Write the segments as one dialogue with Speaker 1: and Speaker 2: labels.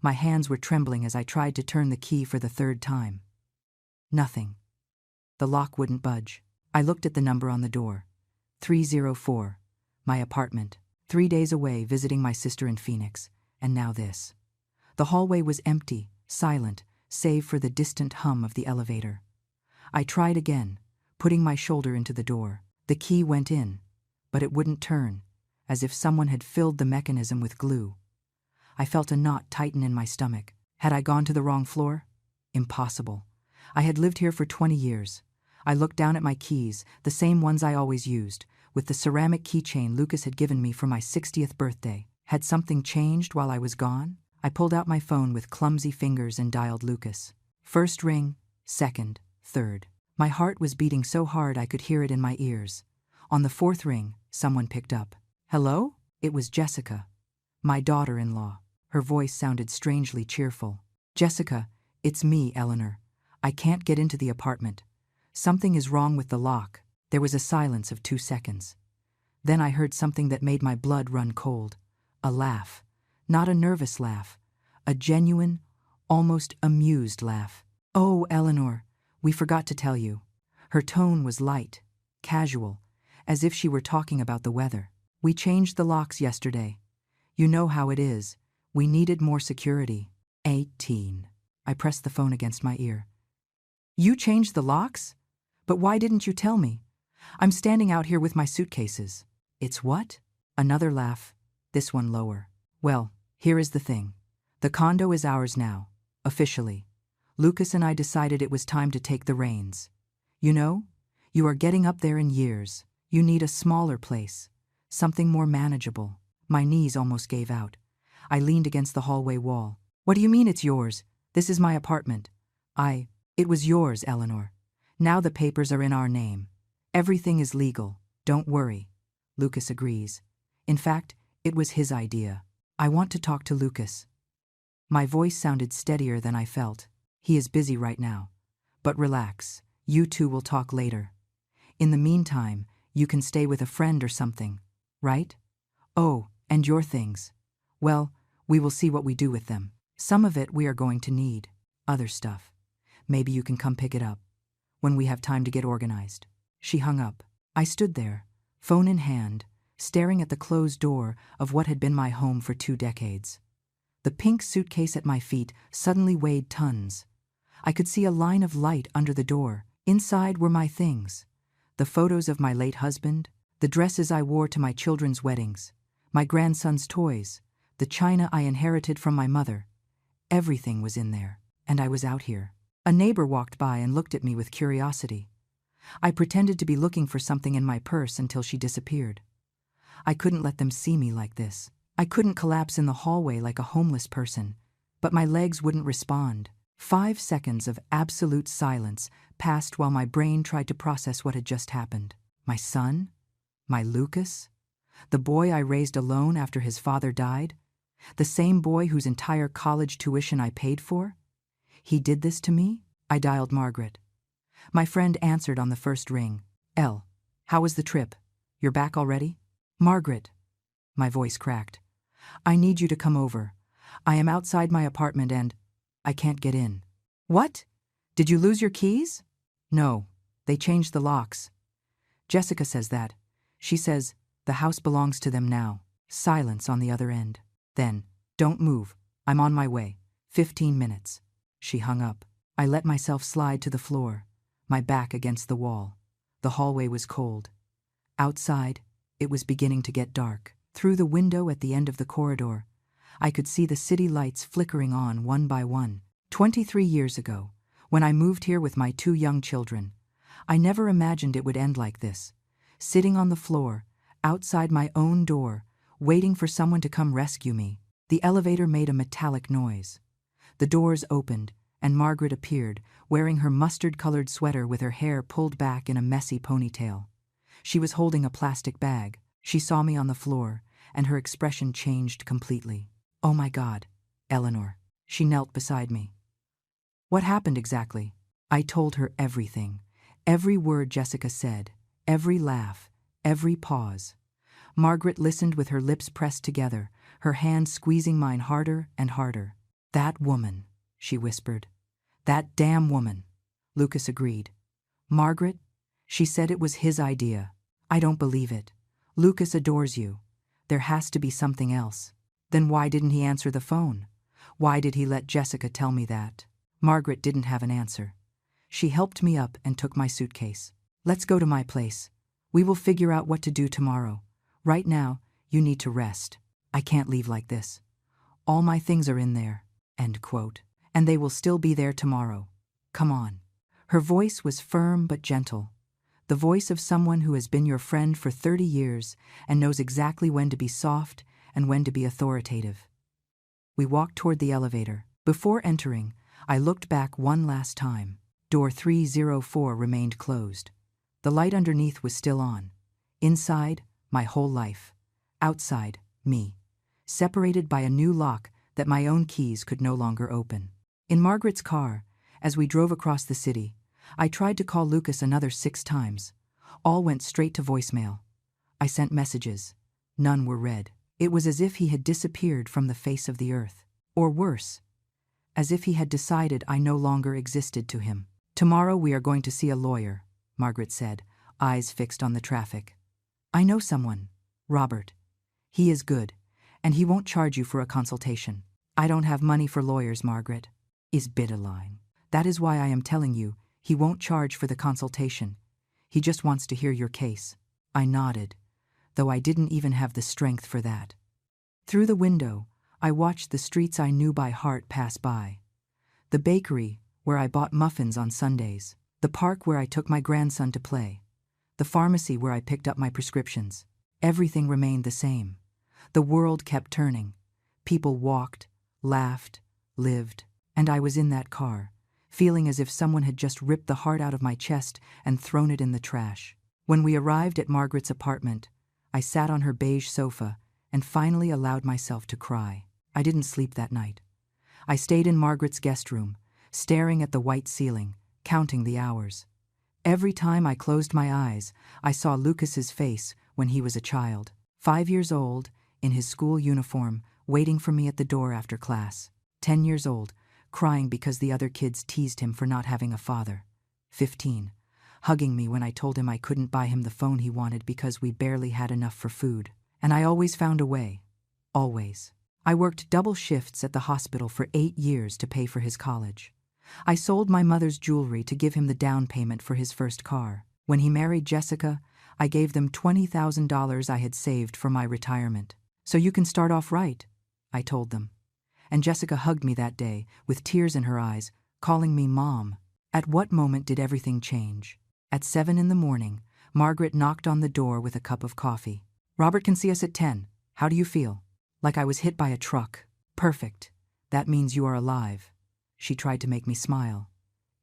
Speaker 1: My hands were trembling as I tried to turn the key for the third time. Nothing. The lock wouldn't budge. I looked at the number on the door. 304. My apartment. 3 days away visiting my sister in Phoenix. And now this. The hallway was empty, silent, save for the distant hum of the elevator. I tried again, putting my shoulder into the door. The key went in, but it wouldn't turn, as if someone had filled the mechanism with glue. I felt a knot tighten in my stomach. Had I gone to the wrong floor? Impossible. I had lived here for 20 years. I looked down at my keys, the same ones I always used, with the ceramic keychain Lucas had given me for my 60th birthday. Had something changed while I was gone? I pulled out my phone with clumsy fingers and dialed Lucas. First ring, second, third. My heart was beating so hard I could hear it in my ears. On the fourth ring, someone picked up. Hello? It was Jessica, my daughter-in-law. Her voice sounded strangely cheerful. Jessica, it's me, Eleanor. I can't get into the apartment. Something is wrong with the lock. There was a silence of 2 seconds. Then I heard something that made my blood run cold. A laugh. Not a nervous laugh. A genuine, almost amused laugh. Oh, Eleanor, we forgot to tell you. Her tone was light, casual, as if she were talking about the weather. We changed the locks yesterday. You know how it is. We needed more security. 18. I pressed the phone against my ear. You changed the locks? But why didn't you tell me? I'm standing out here with my suitcases. It's what? Another laugh, this one lower. Well, here is the thing. The condo is ours now, officially. Lucas and I decided it was time to take the reins. You know, you are getting up there in years. You need a smaller place, something more manageable. My knees almost gave out. I leaned against the hallway wall. What do you mean it's yours? This is my apartment. It was yours, Eleanor. Now the papers are in our name. Everything is legal. Don't worry. Lucas agrees. In fact, it was his idea. I want to talk to Lucas. My voice sounded steadier than I felt. He is busy right now. But relax. You two will talk later. In the meantime, you can stay with a friend or something, right? Oh, and your things. Well, we will see what we do with them. Some of it we are going to need. Other stuff. Maybe you can come pick it up. When we have time to get organized. She hung up. I stood there, phone in hand, staring at the closed door of what had been my home for 2 decades. The pink suitcase at my feet suddenly weighed tons. I could see a line of light under the door. Inside were my things. The photos of my late husband, the dresses I wore to my children's weddings, my grandson's toys, the china I inherited from my mother. Everything was in there, and I was out here. A neighbor walked by and looked at me with curiosity. I pretended to be looking for something in my purse until she disappeared. I couldn't let them see me like this. I couldn't collapse in the hallway like a homeless person, but my legs wouldn't respond. 5 seconds of absolute silence passed while my brain tried to process what had just happened. My son? My Lucas? The boy I raised alone after his father died? The same boy whose entire college tuition I paid for? He did this to me? I dialed Margaret. My friend answered on the first ring. Elle, how was the trip? You're back already? Margaret. My voice cracked. I need you to come over. I am outside my apartment and I can't get in. What? Did you lose your keys? No, they changed the locks. Jessica says that. She says the house belongs to them now. Silence on the other end. Then, don't move. I'm on my way. 15 minutes. She hung up. I let myself slide to the floor, my back against the wall. The hallway was cold. Outside, it was beginning to get dark. Through the window at the end of the corridor, I could see the city lights flickering on one by one. 23 years ago, when I moved here with my 2 young children, I never imagined it would end like this. Sitting on the floor, outside my own door, waiting for someone to come rescue me. The elevator made a metallic noise. The doors opened, and Margaret appeared, wearing her mustard-colored sweater with her hair pulled back in a messy ponytail. She was holding a plastic bag. She saw me on the floor, and her expression changed completely. Oh my God, Eleanor. She knelt beside me. What happened exactly? I told her everything. Every word Jessica said, every laugh, every pause. Margaret listened with her lips pressed together, her hand squeezing mine harder and harder. That woman, she whispered. That damn woman. Lucas agreed. Margaret? She said it was his idea. I don't believe it. Lucas adores you. There has to be something else. Then why didn't he answer the phone? Why did he let Jessica tell me that? Margaret didn't have an answer. She helped me up and took my suitcase. Let's go to my place. We will figure out what to do tomorrow. Right now, you need to rest. I can't leave like this. All my things are in there. End quote. And they will still be there tomorrow. Come on. Her voice was firm but gentle. The voice of someone who has been your friend for 30 years and knows exactly when to be soft and when to be authoritative. We walked toward the elevator. Before entering, I looked back one last time. Door 304 remained closed. The light underneath was still on. Inside, my whole life. Outside, me. Separated by a new lock that my own keys could no longer open. In Margaret's car, as we drove across the city, I tried to call Lucas another 6 times. All went straight to voicemail. I sent messages. None were read. It was as if he had disappeared from the face of the earth. Or worse, as if he had decided I no longer existed to him. Tomorrow we are going to see a lawyer, Margaret said, eyes fixed on the traffic. I know someone, Robert. He is good, and he won't charge you for a consultation. I don't have money for lawyers, Margaret. Is bitterline. That is why I am telling you, he won't charge for the consultation. He just wants to hear your case. I nodded, though I didn't even have the strength for that. Through the window, I watched the streets I knew by heart pass by. The bakery, where I bought muffins on Sundays. The park where I took my grandson to play. The pharmacy where I picked up my prescriptions. Everything remained the same. The world kept turning. People walked, laughed, lived, and I was in that car, feeling as if someone had just ripped the heart out of my chest and thrown it in the trash. When we arrived at Margaret's apartment, I sat on her beige sofa and finally allowed myself to cry. I didn't sleep that night. I stayed in Margaret's guest room, staring at the white ceiling, counting the hours. Every time I closed my eyes, I saw Lucas's face when he was a child, 5 years old, in his school uniform, waiting for me at the door after class. 10 years old, crying because the other kids teased him for not having a father. 15, hugging me when I told him I couldn't buy him the phone he wanted because we barely had enough for food. And I always found a way. Always. I worked double shifts at the hospital for 8 years to pay for his college. I sold my mother's jewelry to give him the down payment for his first car. When he married Jessica, I gave them $20,000 I had saved for my retirement. So you can start off right, I told them. And Jessica hugged me that day, with tears in her eyes, calling me Mom. At what moment did everything change? At 7 in the morning, Margaret knocked on the door with a cup of coffee. Robert can see us at 10. How do you feel? Like I was hit by a truck. Perfect. That means you are alive. She tried to make me smile.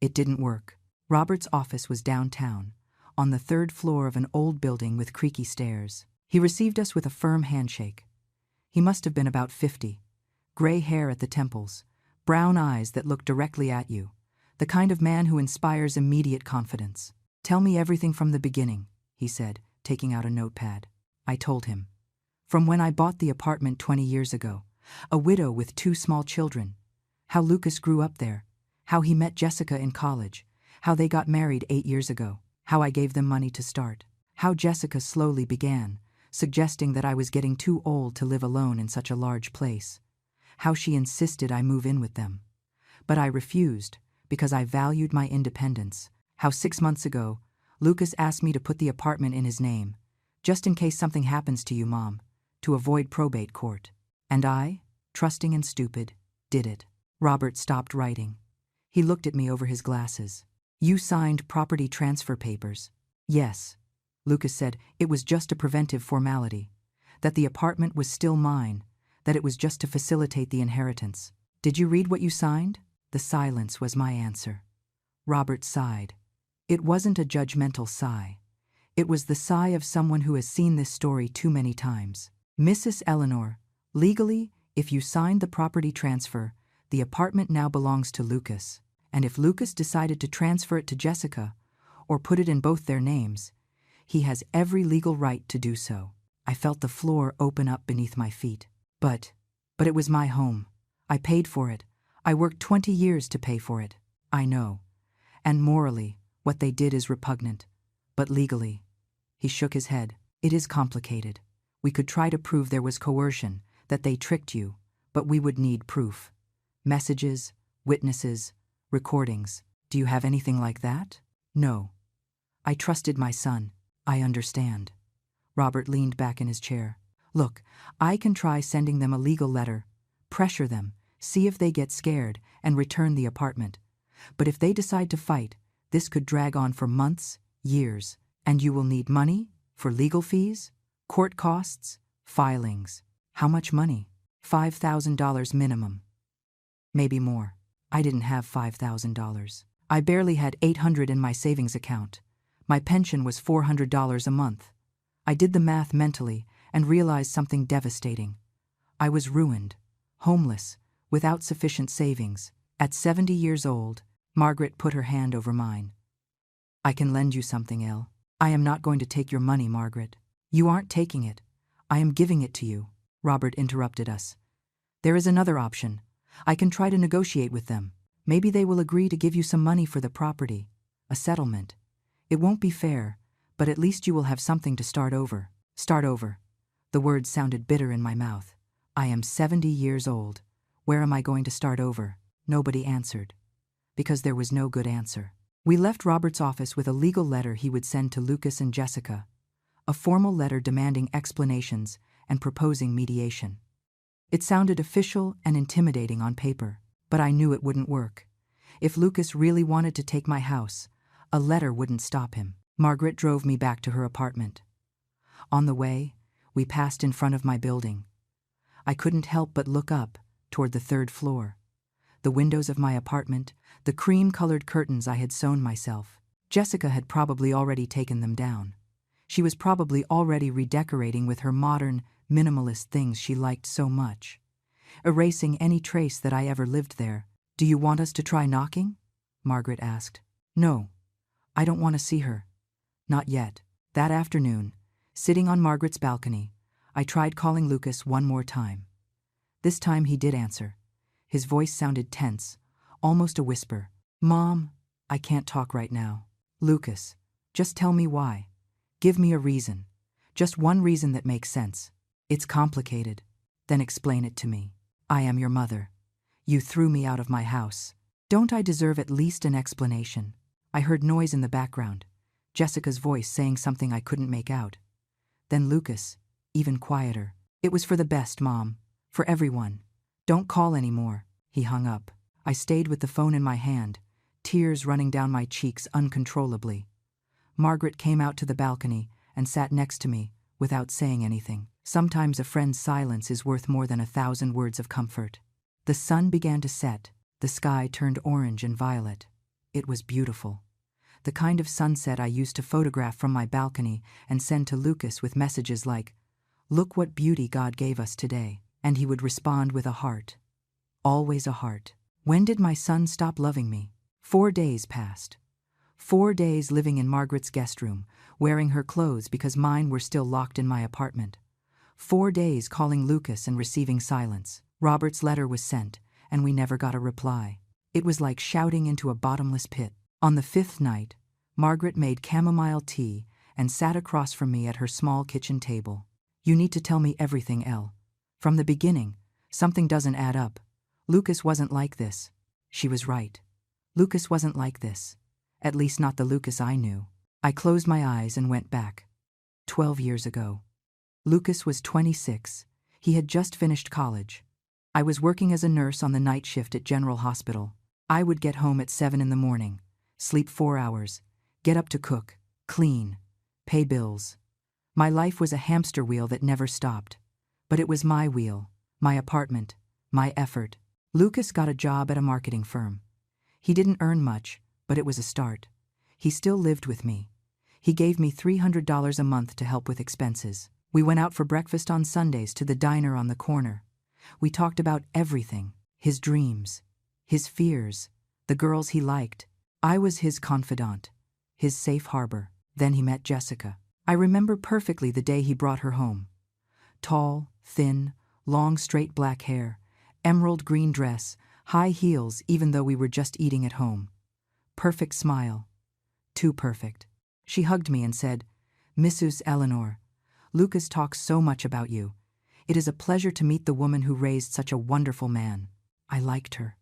Speaker 1: It didn't work. Robert's office was downtown, on the 3rd floor of an old building with creaky stairs. He received us with a firm handshake. He must have been about 50. Gray hair at the temples, brown eyes that looked directly at you, the kind of man who inspires immediate confidence. Tell me everything from the beginning, he said, taking out a notepad. I told him. From when I bought the apartment 20 years ago, a widow with 2 small children, how Lucas grew up there, how he met Jessica in college, how they got married 8 years ago, how I gave them money to start, how Jessica slowly began, suggesting that I was getting too old to live alone in such a large place, how she insisted I move in with them. But I refused, because I valued my independence, how 6 months ago, Lucas asked me to put the apartment in his name, just in case something happens to you, Mom, to avoid probate court. And I, trusting and stupid, did it. Robert stopped writing. He looked at me over his glasses. You signed property transfer papers. Yes. Lucas said it was just a preventive formality, that the apartment was still mine, that it was just to facilitate the inheritance. Did you read what you signed? The silence was my answer. Robert sighed. It wasn't a judgmental sigh. It was the sigh of someone who has seen this story too many times. Mrs. Eleanor, legally, if you signed the property transfer, the apartment now belongs to Lucas, and if Lucas decided to transfer it to Jessica, or put it in both their names, he has every legal right to do so. I felt the floor open up beneath my feet. But it was my home. I paid for it. I worked 20 years to pay for it. I know. And morally, what they did is repugnant. But legally, he shook his head. It is complicated. We could try to prove there was coercion, that they tricked you, but we would need proof. Messages, witnesses, recordings. Do you have anything like that? No. I trusted my son. I understand. Robert leaned back in his chair. Look, I can try sending them a legal letter, pressure them, see if they get scared, and return the apartment. But if they decide to fight, this could drag on for months, years, and you will need money for legal fees, court costs, filings. How much money? $5,000 minimum. Maybe more. I didn't have $5,000. I barely had $800 in my savings account. My pension was $400 a month. I did the math mentally and realized something devastating. I was ruined, homeless, without sufficient savings. At 70 years old, Margaret put her hand over mine. I can lend you something, Elle. I am not going to take your money, Margaret. You aren't taking it. I am giving it to you. Robert interrupted us. There is another option. I can try to negotiate with them. Maybe they will agree to give you some money for the property. A settlement. It won't be fair, but at least you will have something to start over. Start over. The words sounded bitter in my mouth. I am 70 years old. Where am I going to start over? Nobody answered. Because there was no good answer. We left Robert's office with a legal letter he would send to Lucas and Jessica. A formal letter demanding explanations and proposing mediation. It sounded official and intimidating on paper, but I knew it wouldn't work. If Lucas really wanted to take my house, a letter wouldn't stop him. Margaret drove me back to her apartment. On the way, we passed in front of my building. I couldn't help but look up toward the 3rd floor. The windows of my apartment, the cream-colored curtains I had sewn myself. Jessica had probably already taken them down. She was probably already redecorating with her modern, minimalist things she liked so much, erasing any trace that I ever lived there. Do you want us to try knocking? Margaret asked. No, I don't want to see her. Not yet. That afternoon, sitting on Margaret's balcony, I tried calling Lucas one more time. This time he did answer. His voice sounded tense, almost a whisper. Mom, I can't talk right now. Lucas, just tell me why. Give me a reason. Just one reason that makes sense. It's complicated. Then explain it to me. I am your mother. You threw me out of my house. Don't I deserve at least an explanation? I heard noise in the background, Jessica's voice saying something I couldn't make out. Then Lucas, even quieter. It was for the best, Mom. For everyone. Don't call anymore. He hung up. I stayed with the phone in my hand, tears running down my cheeks uncontrollably. Margaret came out to the balcony and sat next to me without saying anything. Sometimes a friend's silence is worth more than 1,000 words of comfort. The sun began to set. The sky turned orange and violet. It was beautiful. The kind of sunset I used to photograph from my balcony and send to Lucas with messages like, "Look what beauty God gave us today." And he would respond with a heart. Always a heart. When did my son stop loving me? 4 days passed. 4 days living in Margaret's guest room, wearing her clothes because mine were still locked in my apartment. 4 days calling Lucas and receiving silence. Robert's letter was sent, and we never got a reply. It was like shouting into a bottomless pit. On the 5th night, Margaret made chamomile tea and sat across from me at her small kitchen table. You need to tell me everything, Elle. From the beginning, something doesn't add up. Lucas wasn't like this. She was right. Lucas wasn't like this. At least not the Lucas I knew. I closed my eyes and went back. 12 years ago. Lucas was 26. He had just finished college. I was working as a nurse on the night shift at General Hospital. I would get home at 7 in the morning, sleep 4 hours, get up to cook, clean, pay bills. My life was a hamster wheel that never stopped. But it was my wheel, my apartment, my effort. Lucas got a job at a marketing firm. He didn't earn much, but it was a start. He still lived with me. He gave me $300 a month to help with expenses. We went out for breakfast on Sundays to the diner on the corner. We talked about everything, his dreams, his fears, the girls he liked. I was his confidant, his safe harbor. Then he met Jessica. I remember perfectly the day he brought her home. Tall, thin, long straight black hair, emerald green dress, High heels even though we were just eating at home. Perfect smile. Too perfect. She hugged me and said, "Mrs. Eleanor, Lucas talks so much about you. It is a pleasure to meet the woman who raised such a wonderful man." I liked her.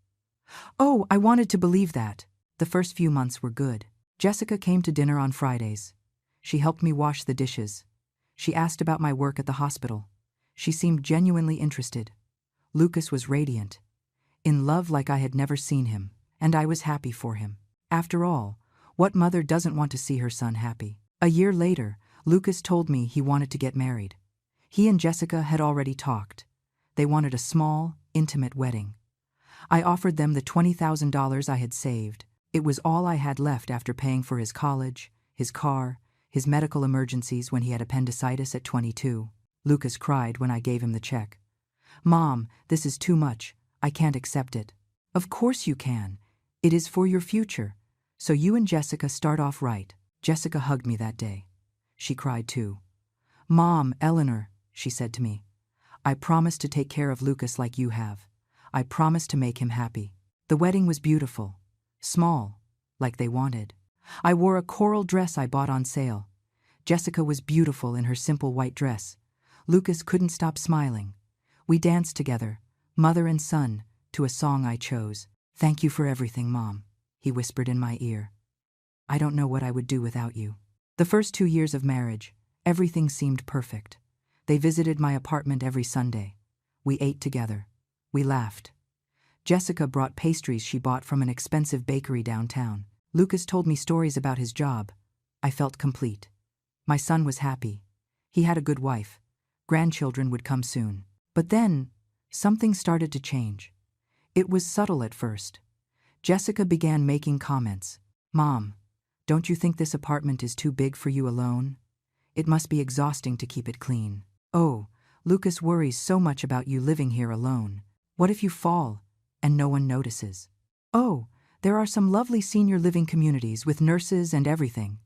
Speaker 1: Oh, I wanted to believe that. The first few months were good. Jessica came to dinner on Fridays. She helped me wash the dishes. She asked about my work at the hospital. She seemed genuinely interested. Lucas was radiant, in love like I had never seen him, and I was happy for him. After all, what mother doesn't want to see her son happy? A year later, Lucas told me he wanted to get married. He and Jessica had already talked. They wanted a small, intimate wedding. I offered them the $20,000 I had saved. It was all I had left after paying for his college, his car, his medical emergencies when he had appendicitis at 22. Lucas cried when I gave him the check. "Mom, this is too much. I can't accept it." "Of course you can. It is for your future. So you and Jessica start off right." Jessica hugged me that day. She cried too. "Mom, Eleanor," she said to me, "I promise to take care of Lucas like you have. I promise to make him happy." The wedding was beautiful. Small, like they wanted. I wore a coral dress I bought on sale. Jessica was beautiful in her simple white dress. Lucas couldn't stop smiling. We danced together, mother and son, to a song I chose. "Thank you for everything, Mom," he whispered in my ear. "I don't know what I would do without you." The first 2 years of marriage, everything seemed perfect. They visited my apartment every Sunday. We ate together. We laughed. Jessica brought pastries she bought from an expensive bakery downtown. Lucas told me stories about his job. I felt complete. My son was happy. He had a good wife. Grandchildren would come soon. But then, something started to change. It was subtle at first. Jessica began making comments. "Mom, don't you think this apartment is too big for you alone? It must be exhausting to keep it clean. Oh, Lucas worries so much about you living here alone. What if you fall and no one notices? Oh, there are some lovely senior living communities with nurses and everything.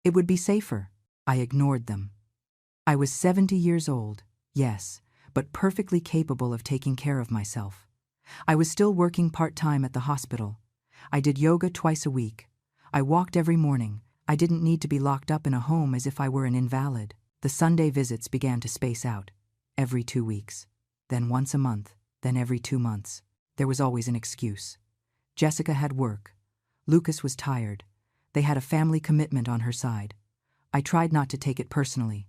Speaker 1: It would be safer." I ignored them. I was 70 years old, yes, but perfectly capable of taking care of myself. I was still working part-time at the hospital. I did yoga twice a week. I walked every morning. I didn't need to be locked up in a home as if I were an invalid. The Sunday visits began to space out. Every 2 weeks. Then once a month. Then every 2 months. There was always an excuse. Jessica had work. Lucas was tired. They had a family commitment on her side. I tried not to take it personally.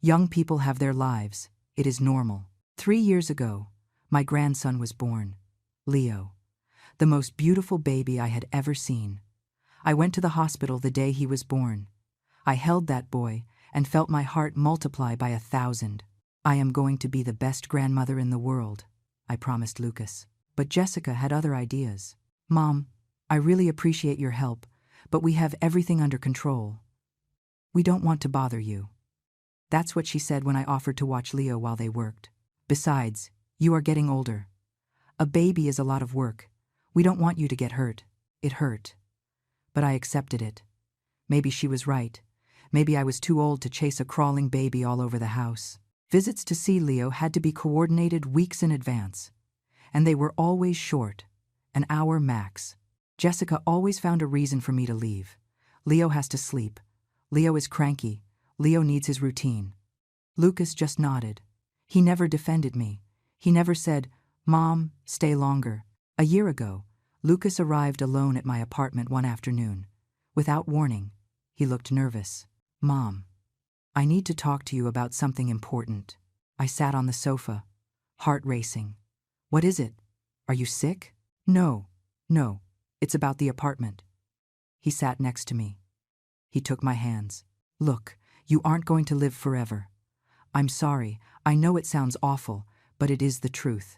Speaker 1: Young people have their lives. It is normal. 3 years ago, my grandson was born. Leo. The most beautiful baby I had ever seen. I went to the hospital the day he was born. I held that boy and felt my heart multiply by 1,000. "I am going to be the best grandmother in the world," I promised Lucas. But Jessica had other ideas. "Mom, I really appreciate your help, but we have everything under control. We don't want to bother you." That's what she said when I offered to watch Leo while they worked. "Besides, you are getting older. A baby is a lot of work. We don't want you to get hurt." It hurt. But I accepted it. Maybe she was right. Maybe I was too old to chase a crawling baby all over the house. Visits to see Leo had to be coordinated weeks in advance. And they were always short, an hour max. Jessica always found a reason for me to leave. Leo has to sleep. Leo is cranky. Leo needs his routine. Lucas just nodded. He never defended me. He never said, "Mom, stay longer." A year ago, Lucas arrived alone at my apartment one afternoon. Without warning, he looked nervous. "Mom, I need to talk to you about something important." I sat on the sofa, heart racing. "What is it? Are you sick?" No, it's about the apartment." He sat next to me. He took my hands. "Look, you aren't going to live forever. I'm sorry, I know it sounds awful, but it is the truth.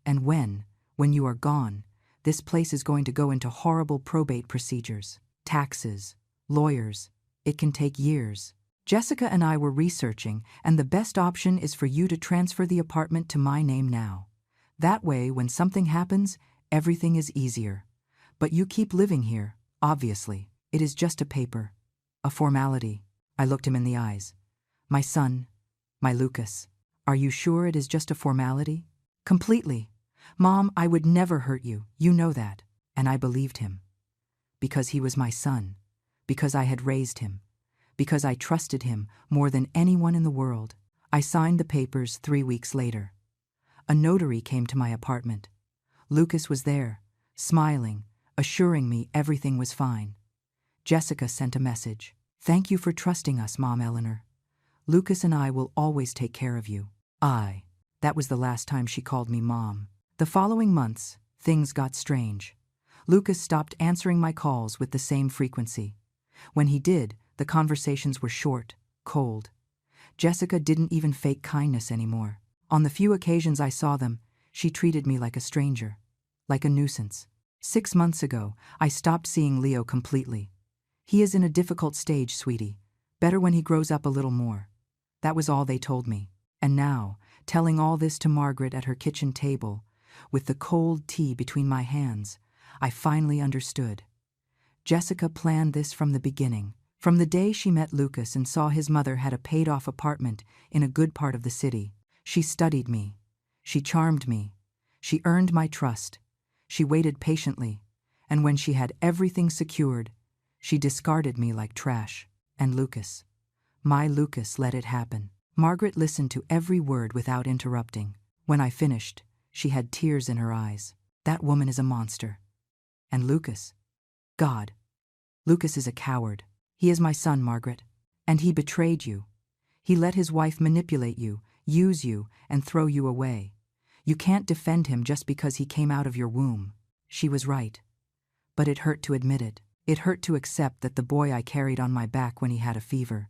Speaker 1: And when you are gone, this place is going to go into horrible probate procedures, taxes, lawyers. It can take years. Jessica and I were researching, and the best option is for you to transfer the apartment to my name now. That way, when something happens, everything is easier. But you keep living here, obviously. It is just a paper, a formality." I looked him in the eyes. "My son, my Lucas, are you sure it is just a formality?" "Completely. "Mom, I would never hurt you, you know that." And I believed him. Because he was my son. Because I had raised him. Because I trusted him more than anyone in the world. I signed the papers 3 weeks later. A notary came to my apartment. Lucas was there, smiling, assuring me everything was fine. Jessica sent a message. "Thank you for trusting us, Mom Eleanor. Lucas and I will always take care of you." That was the last time she called me Mom. The following months, things got strange. Lucas stopped answering my calls with the same frequency. When he did, the conversations were short, cold. Jessica didn't even fake kindness anymore. On the few occasions I saw them, she treated me like a stranger, like a nuisance. 6 months ago, I stopped seeing Leo completely. "He is in a difficult stage, sweetie. Better when he grows up a little more." That was all they told me. And now, telling all this to Margaret at her kitchen table, with the cold tea between my hands, I finally understood. Jessica planned this from the beginning. From the day she met Lucas and saw his mother had a paid-off apartment in a good part of the city, she studied me. She charmed me. She earned my trust. She waited patiently. And when she had everything secured, she discarded me like trash. And Lucas. My Lucas let it happen. Margaret listened to every word without interrupting. When I finished, she had tears in her eyes. "That woman is a monster. And Lucas. God. Lucas is a coward. He is my son, Margaret. And he betrayed you. He let his wife manipulate you, use you, and throw you away. You can't defend him just because he came out of your womb." She was right. But it hurt to admit it. It hurt to accept that the boy I carried on my back when he had a fever,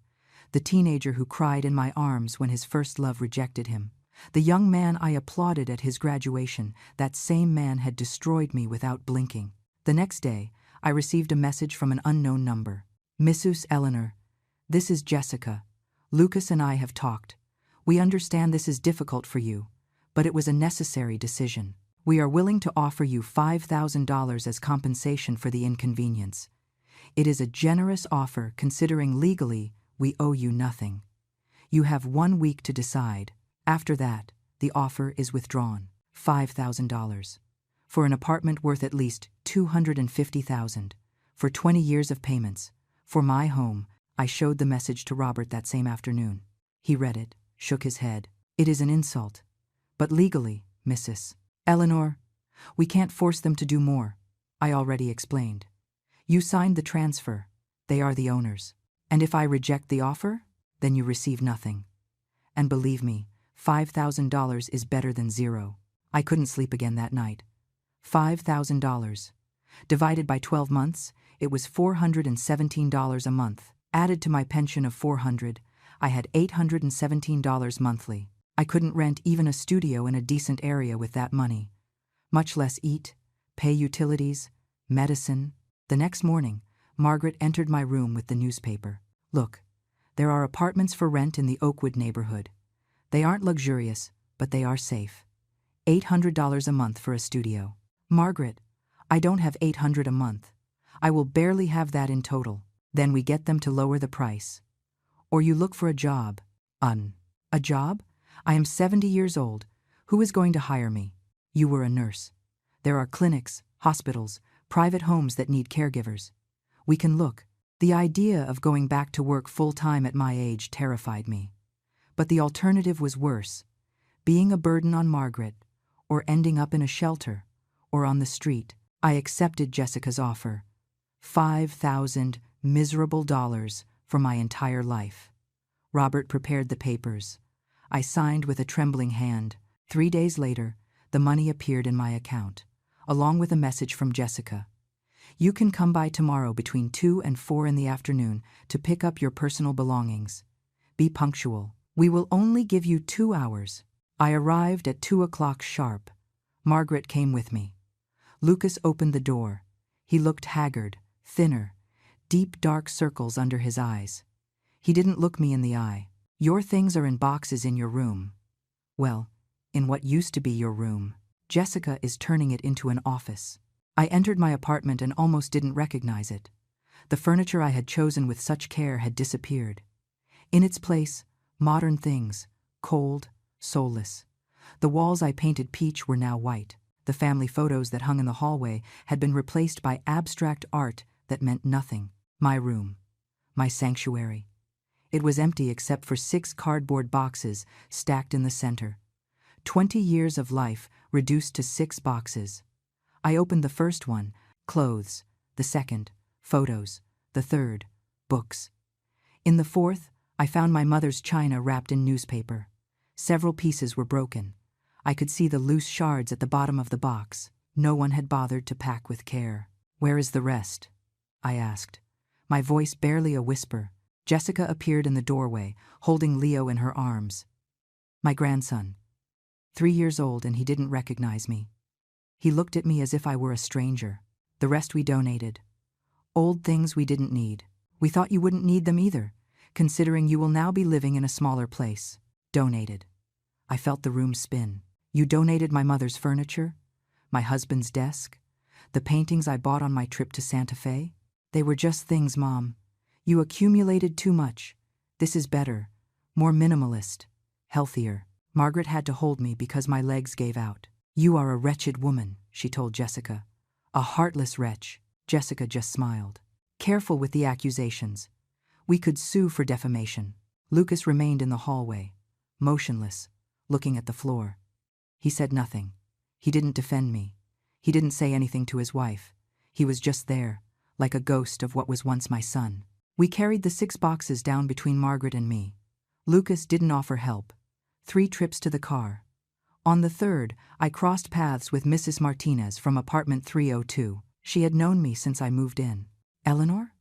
Speaker 1: the teenager who cried in my arms when his first love rejected him, the young man I applauded at his graduation, that same man had destroyed me without blinking. The next day, I received a message from an unknown number. "Mrs. Eleanor, this is Jessica. Lucas and I have talked. We understand this is difficult for you, but it was a necessary decision. We are willing to offer you $5,000 as compensation for the inconvenience. It is a generous offer considering legally we owe you nothing. You have 1 week to decide. After that, the offer is withdrawn. $5,000. For an apartment worth at least $250,000. For 20 years of payments. For my home." I showed the message to Robert that same afternoon. He read it, shook his head. "It is an insult. But legally, Mrs. Eleanor, we can't force them to do more. I already explained. You signed the transfer. They are the owners. And if I reject the offer, then you receive nothing. And believe me, $5,000 is better than zero." I couldn't sleep again that night. $5,000. Divided by 12 months, it was $417 a month. Added to my pension of $400, I had $817 monthly. I couldn't rent even a studio in a decent area with that money, much less eat, pay utilities, medicine. The next morning, Margaret entered my room with the newspaper. "Look, there are apartments for rent in the Oakwood neighborhood. They aren't luxurious, but they are safe. $800 a month for a studio." "Margaret, I don't have $800 a month. I will barely have that in total." "Then we get them to lower the price. Or you look for a job." A job? I am 70 years old. Who is going to hire me?" "You were a nurse. There are clinics, hospitals, private homes that need caregivers. We can look." The idea of going back to work full-time at my age terrified me. But the alternative was worse. Being a burden on Margaret, or ending up in a shelter, or on the street. I accepted Jessica's offer. $5,000 miserable dollars for my entire life. Robert prepared the papers. I signed with a trembling hand. 3 days later, the money appeared in my account, along with a message from Jessica. "You can come by tomorrow between 2 and 4 in the afternoon to pick up your personal belongings. Be punctual. We will only give you 2 hours." I arrived at 2 o'clock sharp. Margaret came with me. Lucas opened the door. He looked haggard, thinner, deep dark circles under his eyes. He didn't look me in the eye. "Your things are in boxes in your room." Well, in what used to be your room. Jessica is turning it into an office. I entered my apartment and almost didn't recognize it. The furniture I had chosen with such care had disappeared. In its place, modern things, cold, soulless. The walls I painted peach were now white. The family photos that hung in the hallway had been replaced by abstract art that meant nothing. My room. My sanctuary. It was empty except for 6 cardboard boxes stacked in the center. 20 years of life reduced to 6 boxes. I opened the first one, clothes; the second, photos; the third, books. In the fourth, I found my mother's china wrapped in newspaper. Several pieces were broken. I could see the loose shards at the bottom of the box. No one had bothered to pack with care. "Where is the rest?" I asked. My voice barely a whisper. Jessica appeared in the doorway, holding Leo in her arms. My grandson. 3 years old, and he didn't recognize me. He looked at me as if I were a stranger. "The rest we donated. Old things we didn't need. We thought you wouldn't need them either, considering you will now be living in a smaller place." Donated. I felt the room spin. "You donated my mother's furniture? My husband's desk? The paintings I bought on my trip to Santa Fe? They were just things, Mom. You accumulated too much. This is better, more minimalist, healthier." Margaret had to hold me because my legs gave out. "You are a wretched woman," she told Jessica. "A heartless wretch." Jessica just smiled. "Careful with the accusations. We could sue for defamation." Lucas remained in the hallway, motionless, looking at the floor. He said nothing. He didn't defend me. He didn't say anything to his wife. He was just there, like a ghost of what was once my son. We carried the 6 boxes down between Margaret and me. Lucas didn't offer help. 3 trips to the car. On the third, I crossed paths with Mrs. Martinez from apartment 302. She had known me since I moved in. "Eleanor?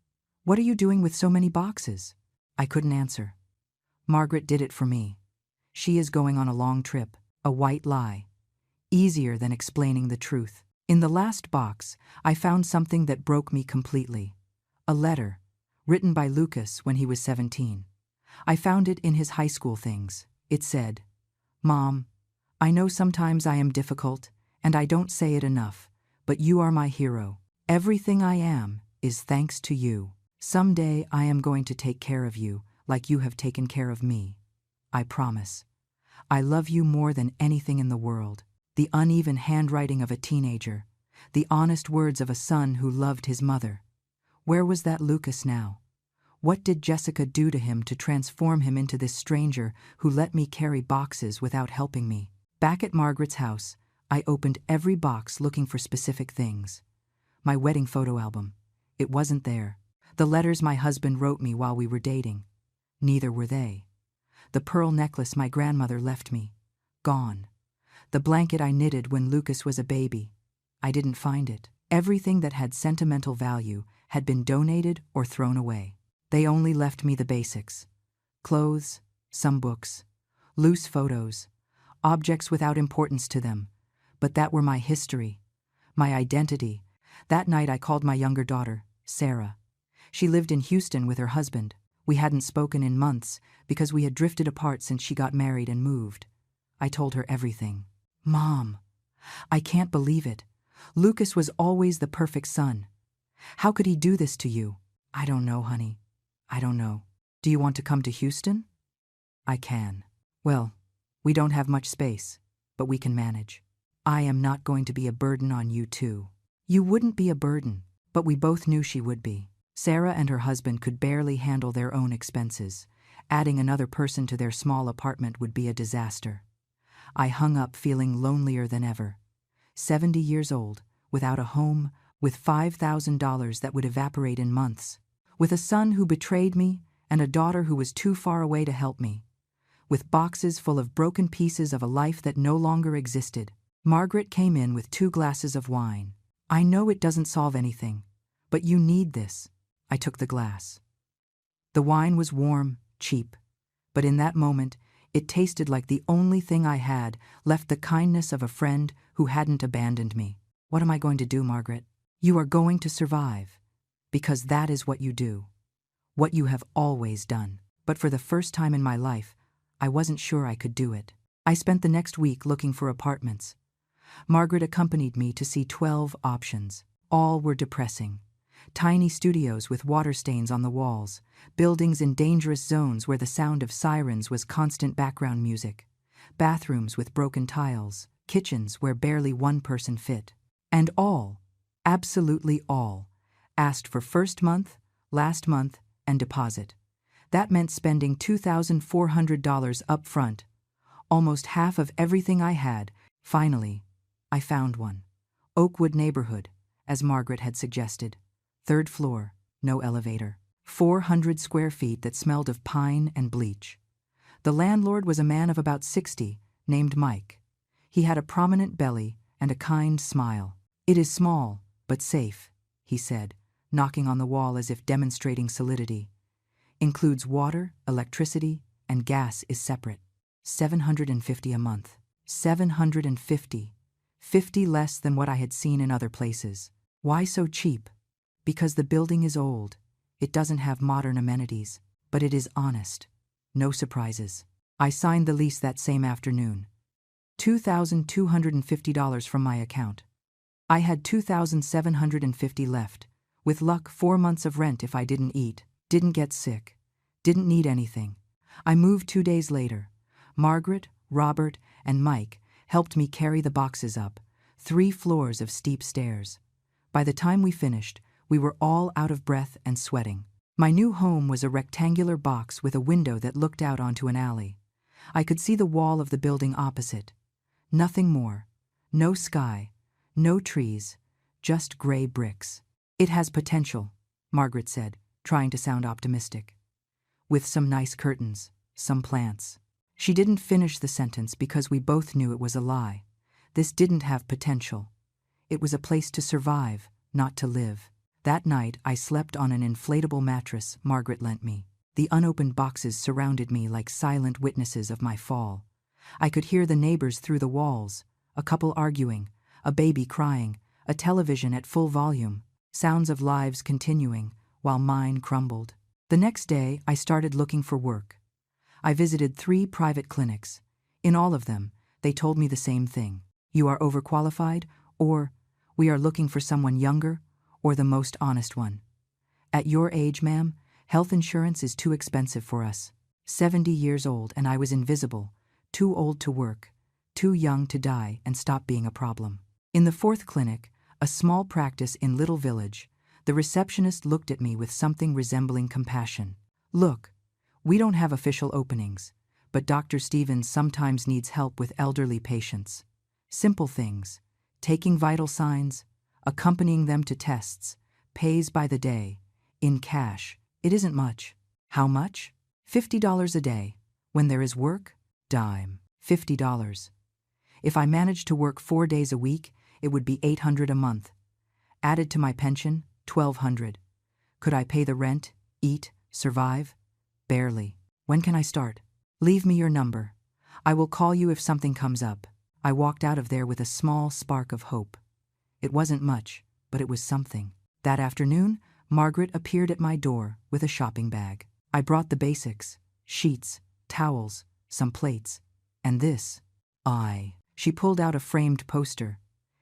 Speaker 1: What are you doing with so many boxes?" I couldn't answer. Margaret did it for me. She is going on a long trip, a white lie. Easier than explaining the truth. In the last box, I found something that broke me completely. A letter, written by Lucas when he was 17. I found it in his high school things. It said, "Mom, I know sometimes I am difficult, and I don't say it enough, but you are my hero. Everything I am is thanks to you. Someday I am going to take care of you like you have taken care of me. I promise. I love you more than anything in the world." The uneven handwriting of a teenager. The honest words of a son who loved his mother. Where was that Lucas now? What did Jessica do to him to transform him into this stranger who let me carry boxes without helping me? Back at Margaret's house, I opened every box looking for specific things. My wedding photo album. It wasn't there. The letters my husband wrote me while we were dating. Neither were they. The pearl necklace my grandmother left me. Gone. The blanket I knitted when Lucas was a baby. I didn't find it. Everything that had sentimental value had been donated or thrown away. They only left me the basics. Clothes, some books, loose photos, objects without importance to them. But that were my history, my identity. That night I called my younger daughter, Sarah. She lived in Houston with her husband. We hadn't spoken in months because we had drifted apart since she got married and moved. I told her everything. "Mom, I can't believe it. Lucas was always the perfect son. How could he do this to you?" "I don't know, honey. I don't know. Do you want to come to Houston?" "I can." "Well, we don't have much space, but we can manage. I am not going to be a burden on you too." You wouldn't be a burden, but we both knew she would be. Sarah and her husband could barely handle their own expenses. Adding another person to their small apartment would be a disaster. I hung up feeling lonelier than ever. 70 years old, without a home, with $5,000 that would evaporate in months. With a son who betrayed me and a daughter who was too far away to help me. With boxes full of broken pieces of a life that no longer existed. Margaret came in with 2 glasses of wine. "I know it doesn't solve anything, but you need this." I took the glass. The wine was warm, cheap, but in that moment, it tasted like the only thing I had left, the kindness of a friend who hadn't abandoned me. "What am I going to do, Margaret?" "You are going to survive, because that is what you do. What you have always done." But for the first time in my life, I wasn't sure I could do it. I spent the next week looking for apartments. Margaret accompanied me to see 12 options. All were depressing. Tiny studios with water stains on the walls, buildings in dangerous zones where the sound of sirens was constant background music, bathrooms with broken tiles, kitchens where barely one person fit. And all, absolutely all, asked for first month, last month, and deposit. That meant spending $2,400 up front, almost half of everything I had. Finally, I found one. Oakwood neighborhood, as Margaret had suggested. 3rd floor, no elevator. 400 square feet that smelled of pine and bleach. The landlord was a man of about 60, named Mike. He had a prominent belly and a kind smile. "It is small, but safe," he said, knocking on the wall as if demonstrating solidity. "Includes water, electricity, and gas is separate. $750 a month. $750. 50 less than what I had seen in other places. Why so cheap? Because the building is old. It doesn't have modern amenities, but it is honest. No surprises." I signed the lease that same afternoon. $2,250 from my account. I had $2,750 left. With luck, 4 months of rent if I didn't eat, didn't get sick, didn't need anything. I moved 2 days later. Margaret, Robert, and Mike helped me carry the boxes up, 3 floors of steep stairs. By the time we finished, we were all out of breath and sweating. My new home was a rectangular box with a window that looked out onto an alley. I could see the wall of the building opposite. Nothing more. No sky, no trees, just gray bricks. "It has potential," Margaret said, trying to sound optimistic. "With some nice curtains, some plants." She didn't finish the sentence because we both knew it was a lie. This didn't have potential. It was a place to survive, not to live. That night, I slept on an inflatable mattress Margaret lent me. The unopened boxes surrounded me like silent witnesses of my fall. I could hear the neighbors through the walls, a couple arguing, a baby crying, a television at full volume, sounds of lives continuing, while mine crumbled. The next day, I started looking for work. I visited 3 private clinics. In all of them, they told me the same thing. "You are overqualified," or "We are looking for someone younger," or "the most honest one." "At your age, ma'am, health insurance is too expensive for us." 70 years old, and I was invisible, too old to work, too young to die and stop being a problem. In the 4th clinic, a small practice in Little Village, the receptionist looked at me with something resembling compassion. "Look, we don't have official openings, but Dr. Stevens sometimes needs help with elderly patients. Simple things, taking vital signs, accompanying them to tests, pays by the day, in cash. It isn't much." "How much?" $50 a day. When there is work, dime. $50. If I managed to work 4 days a week, it would be $800 a month. Added to my pension, $1,200. Could I pay the rent, eat, survive? Barely. "When can I start?" "Leave me your number. I will call you if something comes up." I walked out of there with a small spark of hope. It wasn't much, but it was something. That afternoon, Margaret appeared at my door with a shopping bag. I brought the basics: sheets, towels, some plates, and this. She pulled out a framed poster.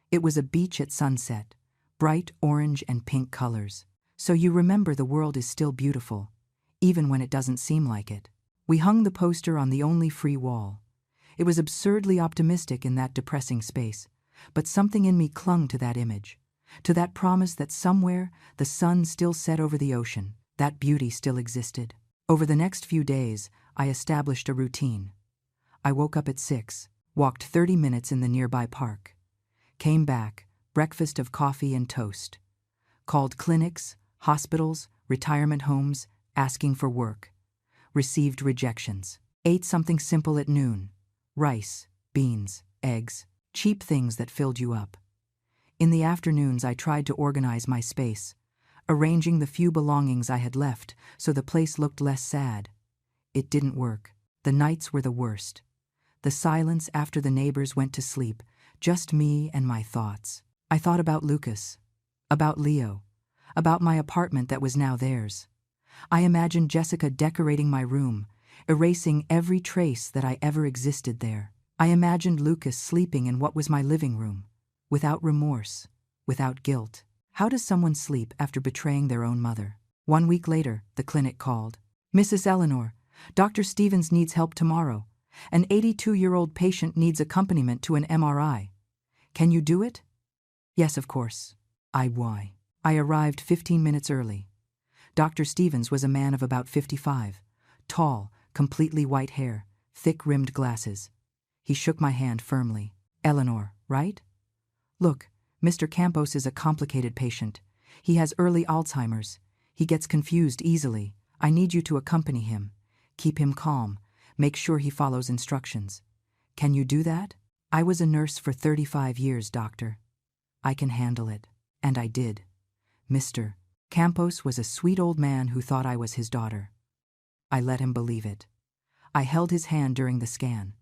Speaker 1: It was a beach at sunset, bright orange and pink colors. "So you remember the world is still beautiful, even when it doesn't seem like it." We hung the poster on the only free wall. It was absurdly optimistic in that depressing space, but something in me clung to that image, to that promise that somewhere the sun still set over the ocean, that beauty still existed. Over the next few days, I established a routine. I woke up at 6, walked 30 minutes in the nearby park, came back, breakfast of coffee and toast, called clinics, hospitals, retirement homes, asking for work, received rejections, ate something simple at noon: rice, beans, eggs, cheap things that filled you up. In the afternoons, I tried to organize my space, arranging the few belongings I had left so the place looked less sad. It didn't work. The nights were the worst. The silence after the neighbors went to sleep, just me and my thoughts. I thought about Lucas, about Leo, about my apartment that was now theirs. I imagined Jessica decorating my room, erasing every trace that I ever existed there. I imagined Lucas sleeping in what was my living room, without remorse, without guilt. How does someone sleep after betraying their own mother? 1 week later, the clinic called. "Mrs. Eleanor, Dr. Stevens needs help tomorrow. An 82-year-old patient needs accompaniment to an MRI. Can you do it? Yes, of course. I arrived 15 minutes early. Dr. Stevens was a man of about 55, tall, completely white hair, thick-rimmed glasses. He shook my hand firmly. Eleanor, right? Look, Mr. Campos is a complicated patient. He has early Alzheimer's. He gets confused easily. I need you to accompany him. Keep him calm. Make sure he follows instructions. Can you do that? I was a nurse for 35 years, doctor. I can handle it. And I did. Mr. Campos was a sweet old man who thought I was his daughter. I let him believe it. I held his hand during the scan.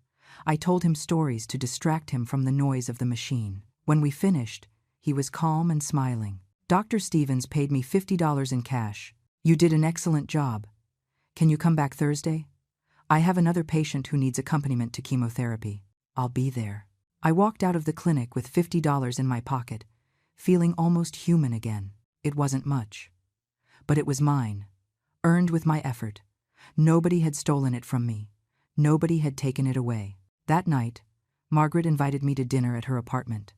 Speaker 1: I told him stories to distract him from the noise of the machine. When we finished, he was calm and smiling. Dr. Stevens paid me $50 in cash. You did an excellent job. Can you come back Thursday? I have another patient who needs accompaniment to chemotherapy. I'll be there. I walked out of the clinic with $50 in my pocket, feeling almost human again. It wasn't much. But it was mine, earned with my effort. Nobody had stolen it from me. Nobody had taken it away. That night, Margaret invited me to dinner at her apartment.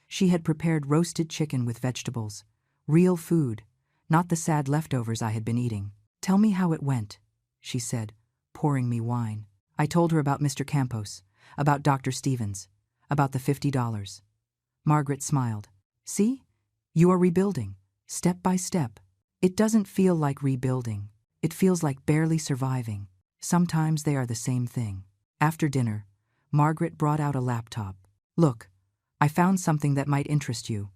Speaker 1: She had prepared roasted chicken with vegetables, real food, not the sad leftovers I had been eating. Tell me how it went, she said, pouring me wine. I told her about Mr. Campos, about Dr. Stevens, about the $50. Margaret smiled. See? You are rebuilding, step by step. It doesn't feel like rebuilding. It feels like barely surviving. Sometimes they are the same thing. After dinner, Margaret brought out a laptop. Look, I found something that might interest you.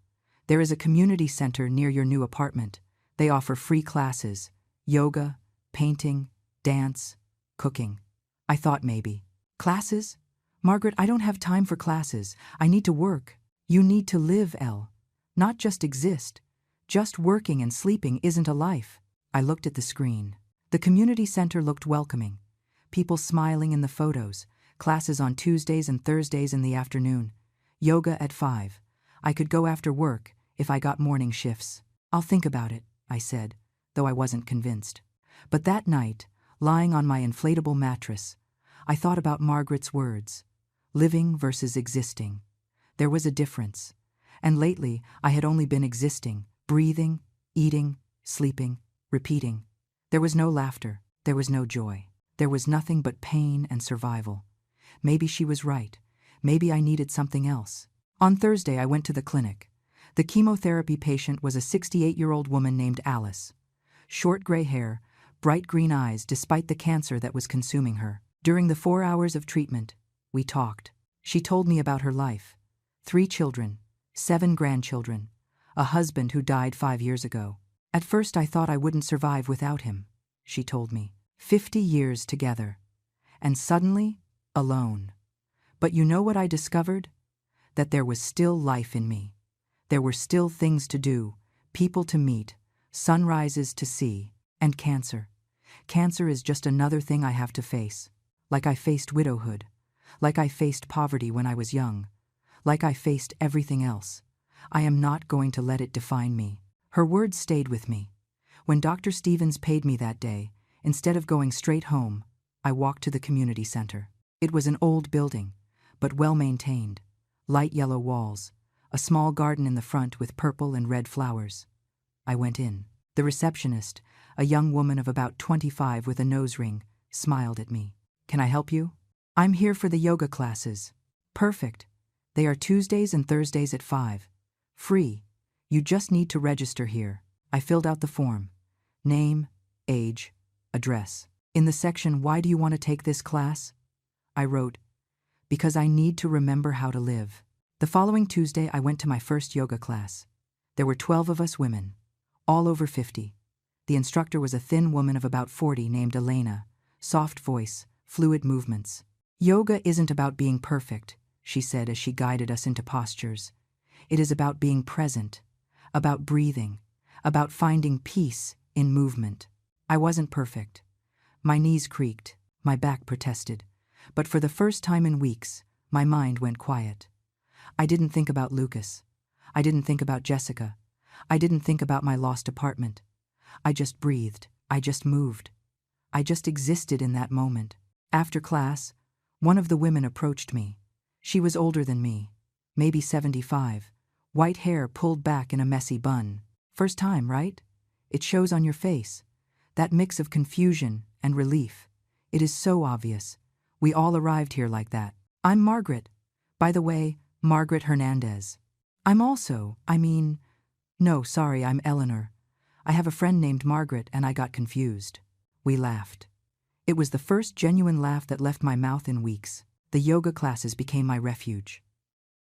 Speaker 1: There is a community center near your new apartment. They offer free classes, yoga, painting, dance, cooking. I thought maybe. Classes? Margaret, I don't have time for classes. I need to work. You need to live, Elle. Not just exist. Just working and sleeping isn't a life. I looked at the screen. The community center looked welcoming. People smiling in the photos. Classes on Tuesdays and Thursdays in the afternoon. Yoga at 5. I could go after work if I got morning shifts. I'll think about it, I said, though I wasn't convinced. But that night, lying on my inflatable mattress, I thought about Margaret's words. Living versus existing. There was a difference. And lately, I had only been existing, breathing, eating, sleeping, repeating. There was no laughter. There was no joy. There was nothing but pain and survival. Maybe she was right. Maybe I needed something else. On Thursday, I went to the clinic. The chemotherapy patient was a 68-year-old woman named Alice. Short gray hair, bright green eyes despite the cancer that was consuming her. During the 4 hours of treatment, we talked. She told me about her life. 3 children, 7 grandchildren, a husband who died 5 years ago. At first I thought I wouldn't survive without him, she told me. 50 years together. And suddenly, alone. But you know what I discovered? That there was still life in me. There were still things to do, people to meet, sunrises to see, and cancer. Cancer is just another thing I have to face. Like I faced widowhood. Like I faced poverty when I was young. Like I faced everything else. I am not going to let it define me. Her words stayed with me. When Dr. Stevens paid me that day, instead of going straight home, I walked to the community center. It was an old building, but well-maintained. Light yellow walls, a small garden in the front with purple and red flowers. I went in. The receptionist, a young woman of about 25 with a nose ring, smiled at me. Can I help you? I'm here for the yoga classes. Perfect. They are Tuesdays and Thursdays at 5. Free. You just need to register here. I filled out the form. Name, age, address. In the section, why do you want to take this class? I wrote, because I need to remember how to live. The following Tuesday, I went to my first yoga class. There were 12 of us women, all over 50. The instructor was a thin woman of about 40 named Elena, soft voice, fluid movements. Yoga isn't about being perfect, she said as she guided us into postures. It is about being present, about breathing, about finding peace in movement. I wasn't perfect. My knees creaked, my back protested. But for the first time in weeks, my mind went quiet. I didn't think about Lucas. I didn't think about Jessica. I didn't think about my lost apartment. I just breathed. I just moved. I just existed in that moment. After class, One of the women approached me. She was older than me, maybe 75, white hair pulled back in a messy bun. First time, right? It shows on your face. That mix of confusion and relief. It is so obvious. We all arrived here like that. I'm Margaret. By the way, Margaret Hernandez. No, sorry, I'm Eleanor. I have a friend named Margaret and I got confused. We laughed. It was the first genuine laugh that left my mouth in weeks. The yoga classes became my refuge.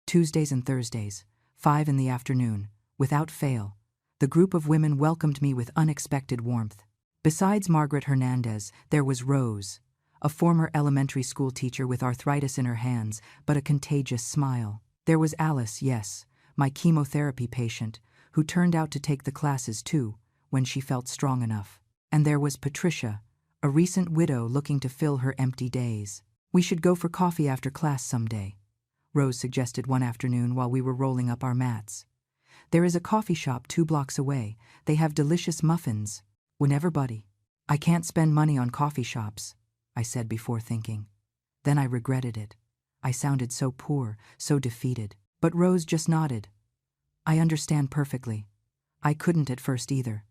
Speaker 1: Tuesdays and Thursdays, 5 in the afternoon, without fail, the group of women welcomed me with unexpected warmth. Besides Margaret Hernandez, there was Rose, a former elementary school teacher with arthritis in her hands, but a contagious smile. There was Alice, yes, my chemotherapy patient, who turned out to take the classes too, when she felt strong enough. And there was Patricia, a recent widow looking to fill her empty days. We should go for coffee after class someday, Rose suggested one afternoon while we were rolling up our mats. There is a coffee shop 2 blocks away. They have delicious muffins. Whenever, buddy. I can't spend money on coffee shops, I said before thinking. Then I regretted it. I sounded so poor, so defeated. But Rose just nodded. I understand perfectly. I couldn't at first either.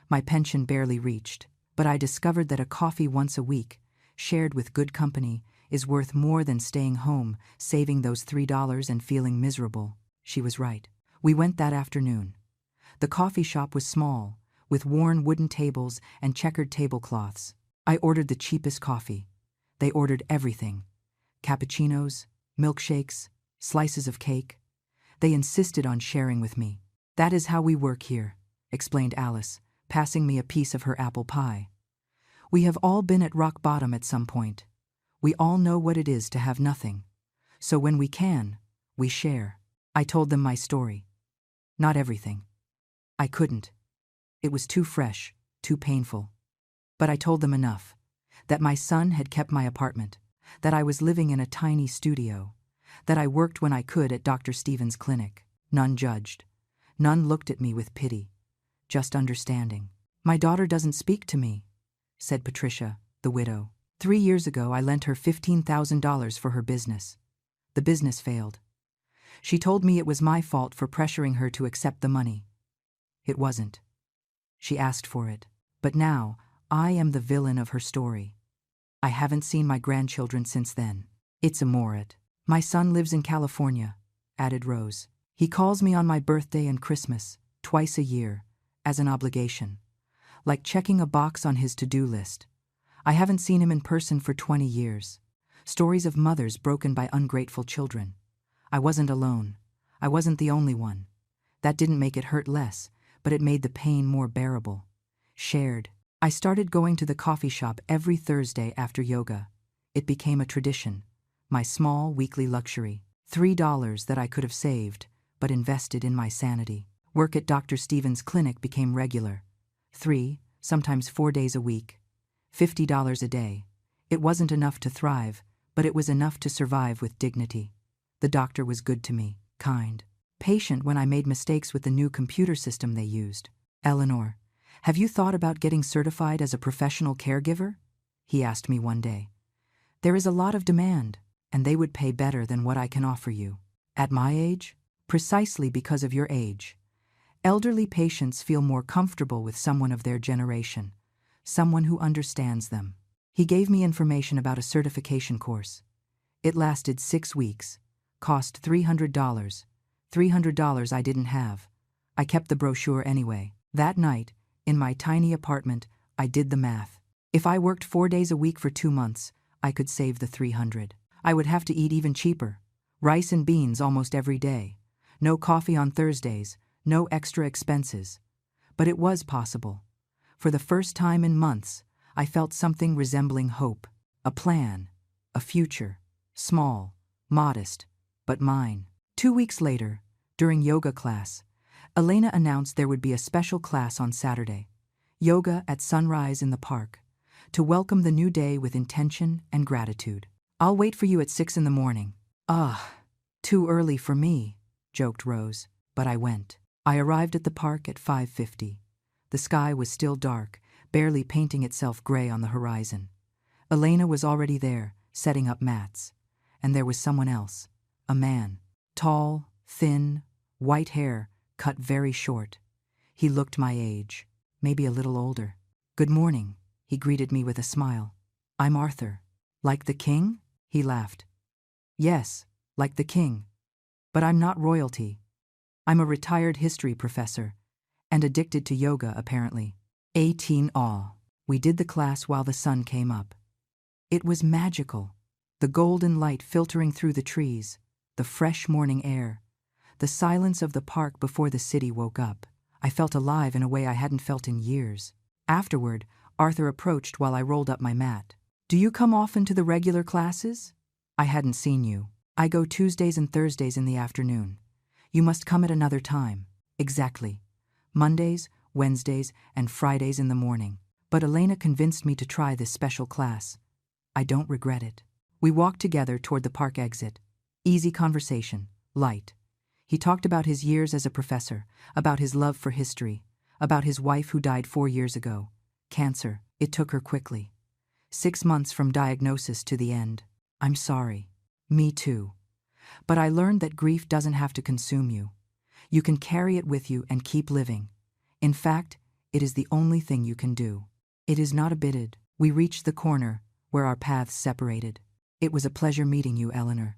Speaker 1: My pension barely reached. But I discovered that a coffee once a week, shared with good company, is worth more than staying home, saving those $3 and feeling miserable. She was right. We went that afternoon. The coffee shop was small, with worn wooden tables and checkered tablecloths. I ordered the cheapest coffee. They ordered everything. Cappuccinos, milkshakes, slices of cake. They insisted on sharing with me. That is how we work here, explained Alice, passing me a piece of her apple pie. We have all been at rock bottom at some point. We all know what it is to have nothing. So when we can, we share. I told them my story. Not everything. I couldn't. It was too fresh, too painful. But I told them enough. That my son had kept my apartment. That I was living in a tiny studio. That I worked when I could at Dr. Stevens' clinic. None judged. None looked at me with pity. Just understanding. My daughter doesn't speak to me, said Patricia, the widow. 3 years ago I lent her $15,000 for her business. The business failed. She told me it was my fault for pressuring her to accept the money. It wasn't. She asked for it. But now, I am the villain of her story. I haven't seen my grandchildren since then. It's a morit. My son lives in California, added Rose. He calls me on my birthday and Christmas, twice a year, as an obligation. Like checking a box on his to-do list. I haven't seen him in person for 20 years. Stories of mothers broken by ungrateful children. I wasn't alone. I wasn't the only one. That didn't make it hurt less, but it made the pain more bearable. Shared. I started going to the coffee shop every Thursday after yoga. It became a tradition. My small weekly luxury. $3 that I could have saved, but invested in my sanity. Work at Dr. Stevens' clinic became regular. 3, sometimes 4 days a week. $50 a day. It wasn't enough to thrive, but it was enough to survive with dignity. The doctor was good to me, kind. Patient when I made mistakes with the new computer system they used. Eleanor, have you thought about getting certified as a professional caregiver? He asked me one day. There is a lot of demand, and they would pay better than what I can offer you. At my age? Precisely because of your age. Elderly patients feel more comfortable with someone of their generation, someone who understands them. He gave me information about a certification course. It lasted 6 weeks, cost $300. $300 I didn't have. I kept the brochure anyway. That night, in my tiny apartment, I did the math. If I worked 4 days a week for 2 months, I could save the $300. I would have to eat even cheaper. Rice and beans almost every day. No coffee on Thursdays, no extra expenses. But it was possible. For the first time in months, I felt something resembling hope. A plan. A future. Small. Modest. But mine. 2 weeks later, during yoga class, Elena announced there would be a special class on Saturday. Yoga at sunrise in the park. To welcome the new day with intention and gratitude. I'll wait for you at 6 in the morning. Too early for me, joked Rose, but I went. I arrived at the park at 5:50. The sky was still dark, barely painting itself gray on the horizon. Elena was already there, setting up mats. And there was someone else, a man, tall, thin, white hair, cut very short. He looked my age, maybe a little older. "Good morning," he greeted me with a smile. "I'm Arthur." "Like the king?" he laughed. "Yes, like the king. But I'm not royalty. I'm a retired history professor, and addicted to yoga, apparently." 18 all. We did the class while the sun came up. It was magical. The golden light filtering through the trees, the fresh morning air, the silence of the park before the city woke up. I felt alive in a way I hadn't felt in years. Afterward, Arthur approached while I rolled up my mat. "Do you come often to the regular classes? I hadn't seen you. I go Tuesdays and Thursdays in the afternoon. You must come at another time." "Exactly. Mondays, Wednesdays, and Fridays in the morning. But Elena convinced me to try this special class. I don't regret it." We walked together toward the park exit. Easy conversation, light. He talked about his years as a professor, about his love for history, about his wife who died 4 years ago. Cancer. It took her quickly. 6 months from diagnosis to the end. "I'm sorry." "Me too. But I learned that grief doesn't have to consume you. You can carry it with you and keep living. In fact, it is the only thing you can do." It is not a bidded. We reached the corner where our paths separated. "It was a pleasure meeting you, Eleanor.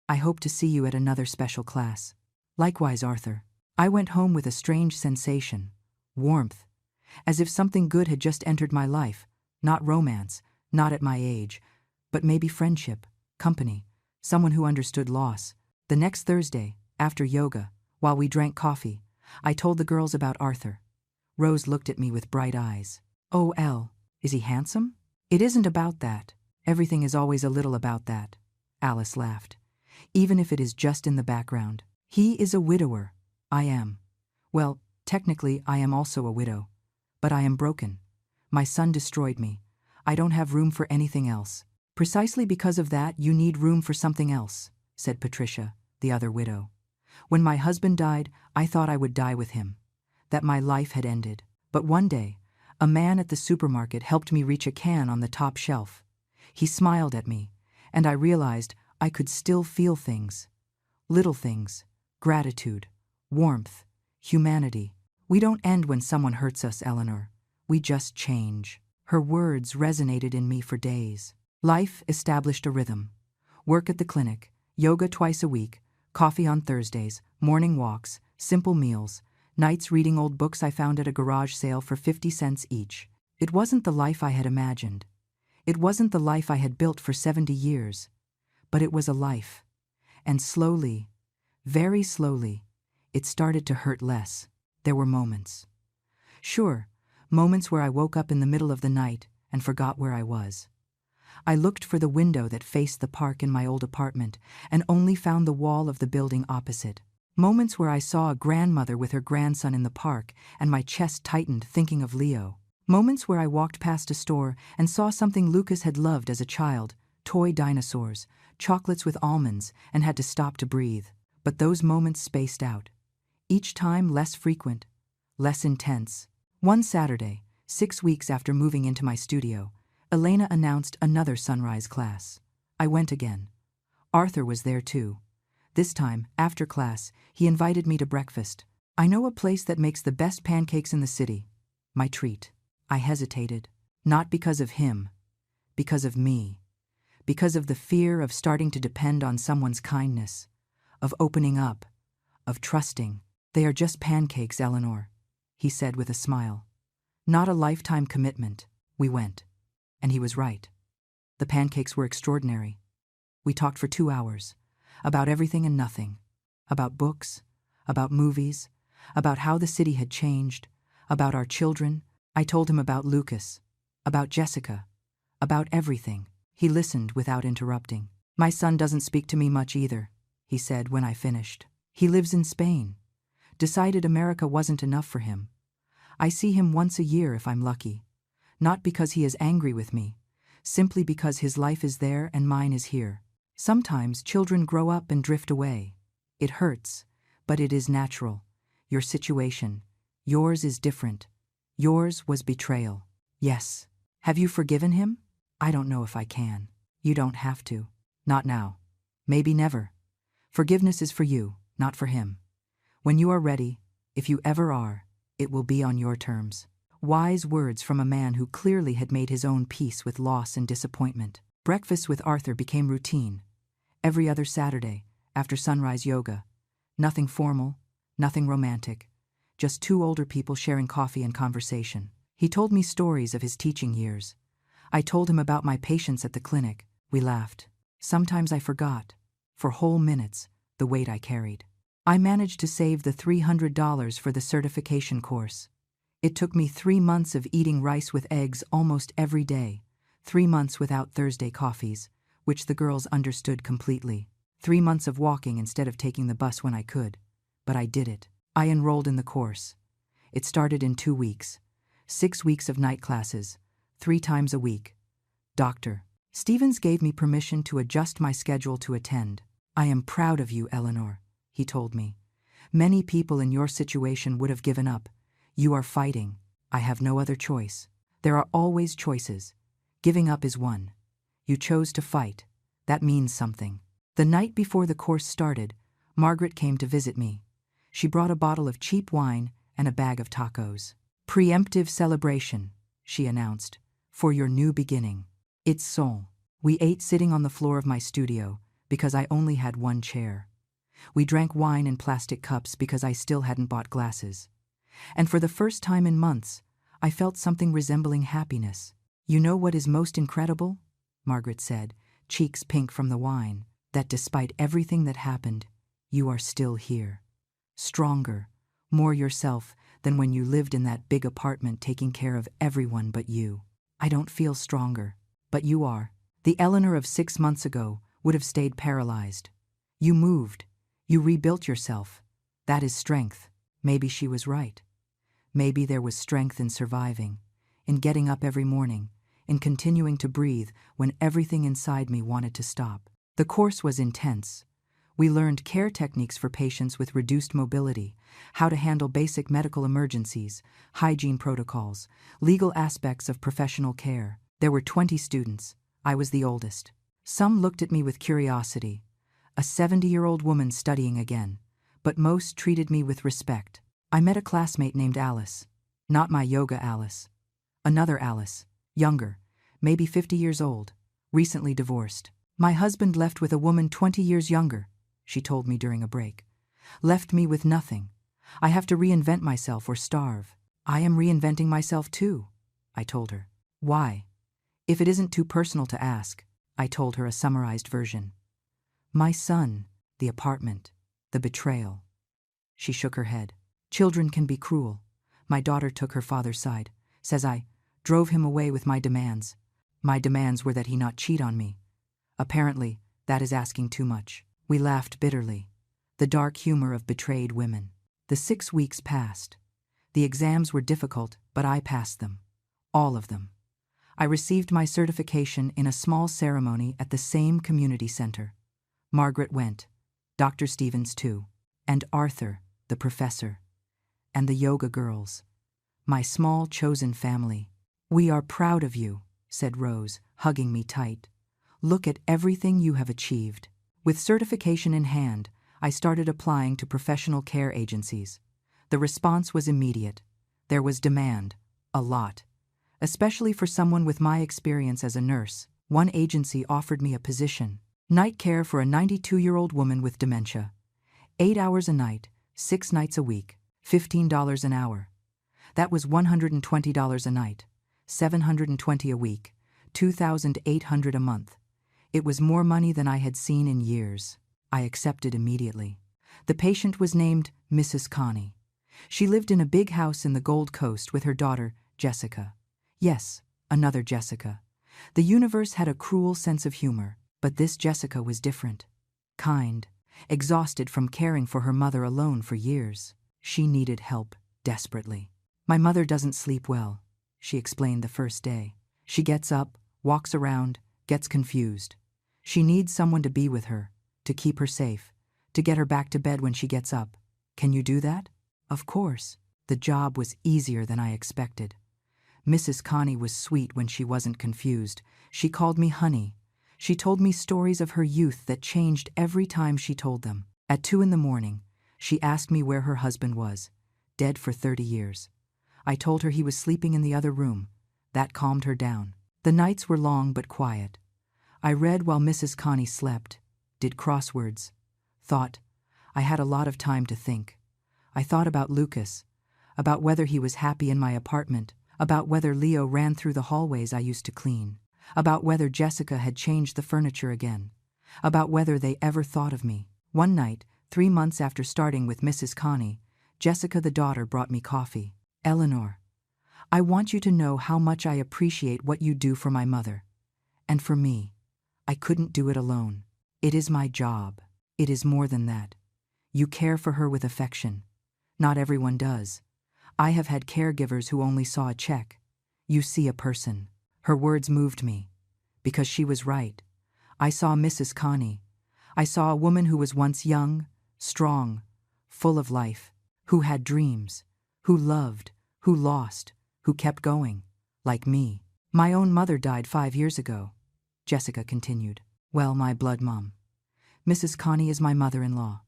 Speaker 1: I hope to see you at another special class." "Likewise, Arthur." I went home with a strange sensation, warmth, as if something good had just entered my life, not romance, not at my age, but maybe friendship, company, someone who understood loss. The next Thursday, after yoga, while we drank coffee, I told the girls about Arthur. Rose looked at me with bright eyes. "Oh, Elle, is he handsome?" "It isn't about that. Everything is always a little about that." Alice laughed. "Even if it is just in the background. He is a widower. I am. Well, technically I am also a widow. But I am broken. My son destroyed me. I don't have room for anything else." "Precisely because of that, you need room for something else," said Patricia, the other widow. "When my husband died, I thought I would die with him, that my life had ended. But one day, a man at the supermarket helped me reach a can on the top shelf. He smiled at me, and I realized I could still feel things. Little things, gratitude, warmth, humanity. We don't end when someone hurts us, Eleanor. We just change." Her words resonated in me for days. Life established a rhythm. Work at the clinic, yoga twice a week, coffee on Thursdays, morning walks, simple meals, nights reading old books I found at a garage sale for 50 cents each. It wasn't the life I had imagined. It wasn't the life I had built for 70 years. But it was a life. And slowly, very slowly, it started to hurt less. There were moments. Sure, moments where I woke up in the middle of the night and forgot where I was. I looked for the window that faced the park in my old apartment and only found the wall of the building opposite. Moments where I saw a grandmother with her grandson in the park and my chest tightened thinking of Leo. Moments where I walked past a store and saw something Lucas had loved as a child, toy dinosaurs, chocolates with almonds, and had to stop to breathe. But those moments spaced out. Each time less frequent, less intense. One Saturday, 6 weeks after moving into my studio, Elena announced another sunrise class. I went again. Arthur was there too. This time, after class, he invited me to breakfast. "I know a place that makes the best pancakes in the city." My treat. I hesitated. Not because of him. Because of me. Because of the fear of starting to depend on someone's kindness. Of opening up. Of trusting. "They are just pancakes, Eleanor," he said with a smile. "Not a lifetime commitment." We went. And he was right. The pancakes were extraordinary. We talked for 2 hours. About everything and nothing. About books. About movies. About how the city had changed. About our children. I told him about Lucas. About Jessica. About everything. He listened without interrupting. "My son doesn't speak to me much either," he said when I finished. "He lives in Spain. Decided America wasn't enough for him. I see him once a year if I'm lucky. Not because he is angry with me, simply because his life is there and mine is here. Sometimes children grow up and drift away. It hurts, but it is natural. Your situation, yours is different. Yours was betrayal." "Yes." "Have you forgiven him?" "I don't know if I can." You don't have to. Not now. Maybe never. Forgiveness is for you, not for him. When you are ready, if you ever are, it will be on your terms. Wise words from a man who clearly had made his own peace with loss and disappointment. Breakfast with Arthur became routine. Every other Saturday, after sunrise yoga. Nothing formal, nothing romantic. Just two older people sharing coffee and conversation. He told me stories of his teaching years. I told him about my patients at the clinic. We laughed. Sometimes I forgot, for whole minutes, the weight I carried. I managed to save the $300 for the certification course. It took me 3 months of eating rice with eggs almost every day, 3 months without Thursday coffees, which the girls understood completely, 3 months of walking instead of taking the bus when I could. But I did it. I enrolled in the course. It started in 2 weeks, 6 weeks of night classes, 3 times a week. Dr. Stevens gave me permission to adjust my schedule to attend. I am proud of you, Eleanor, he told me. Many people in your situation would have given up. You are fighting. I have no other choice. There are always choices. Giving up is one. You chose to fight. That means something. The night before the course started, Margaret came to visit me. She brought a bottle of cheap wine and a bag of tacos. Preemptive celebration, she announced, for your new beginning. It's soul. We ate sitting on the floor of my studio because I only had 1 chair. We drank wine in plastic cups because I still hadn't bought glasses. And for the first time in months, I felt something resembling happiness. You know what is most incredible? Margaret said, cheeks pink from the wine, that despite everything that happened, you are still here. Stronger, more yourself than when you lived in that big apartment taking care of everyone but you. I don't feel stronger, but you are. The Eleanor of 6 months ago would have stayed paralyzed. You moved. You rebuilt yourself. That is strength. Maybe she was right. Maybe there was strength in surviving, in getting up every morning, in continuing to breathe when everything inside me wanted to stop. The course was intense. We learned care techniques for patients with reduced mobility, how to handle basic medical emergencies, hygiene protocols, legal aspects of professional care. There were 20 students. I was the oldest. Some looked at me with curiosity. A 70-year-old woman studying again, but most treated me with respect. I met a classmate named Alice. Not my yoga Alice. Another Alice, younger, maybe 50 years old, recently divorced. My husband left with a woman 20 years younger, she told me during a break. Left me with nothing. I have to reinvent myself or starve. I am reinventing myself too, I told her. Why? If it isn't too personal to ask, I told her a summarized version. My son, the apartment, the betrayal. She shook her head. Children can be cruel. My daughter took her father's side, says I drove him away with my demands. My demands were that he not cheat on me. Apparently, that is asking too much. We laughed bitterly. The dark humor of betrayed women. The 6 weeks passed. The exams were difficult, but I passed them. All of them. I received my certification in a small ceremony at the same community center. Margaret went, Dr. Stevens too, and Arthur, the professor, and the yoga girls. My small chosen family. We are proud of you, said Rose, hugging me tight. Look at everything you have achieved. With certification in hand, I started applying to professional care agencies. The response was immediate. There was demand, a lot. Especially for someone with my experience as a nurse. One agency offered me a position. Night care for a 92-year-old woman with dementia. 8 hours a night, 6 nights a week, $15 an hour. That was $120 a night, $720 a week, $2,800 a month. It was more money than I had seen in years. I accepted immediately. The patient was named Mrs. Connie. She lived in a big house in the Gold Coast with her daughter, Jessica. Yes, another Jessica. The universe had a cruel sense of humor, but this Jessica was different. Kind, exhausted from caring for her mother alone for years. She needed help, desperately. My mother doesn't sleep well, she explained the first day. She gets up, walks around, gets confused. She needs someone to be with her, to keep her safe, to get her back to bed when she gets up. Can you do that? Of course. The job was easier than I expected. Mrs. Connie was sweet when she wasn't confused. She called me honey. She told me stories of her youth that changed every time she told them. At 2 in the morning, she asked me where her husband was, dead for 30 years. I told her he was sleeping in the other room. That calmed her down. The nights were long but quiet. I read while Mrs. Connie slept, did crosswords, thought. I had a lot of time to think. I thought about Lucas, about whether he was happy in my apartment, about whether Leo ran through the hallways I used to clean, about whether Jessica had changed the furniture again, about whether they ever thought of me. One night, 3 months after starting with Mrs. Connie, Jessica the daughter brought me coffee. "Eleanor, I want you to know how much I appreciate what you do for my mother. And for me. I couldn't do it alone. It is my job. It is more than that. You care for her with affection. Not everyone does. I have had caregivers who only saw a check. You see a person." Her words moved me. Because she was right. I saw Mrs. Connie. I saw a woman who was once young, strong, full of life, who had dreams, who loved, who lost, who kept going, like me. "My own mother died 5 years ago," Jessica continued. "Well, my blood mom. Mrs. Connie is my mother-in-law,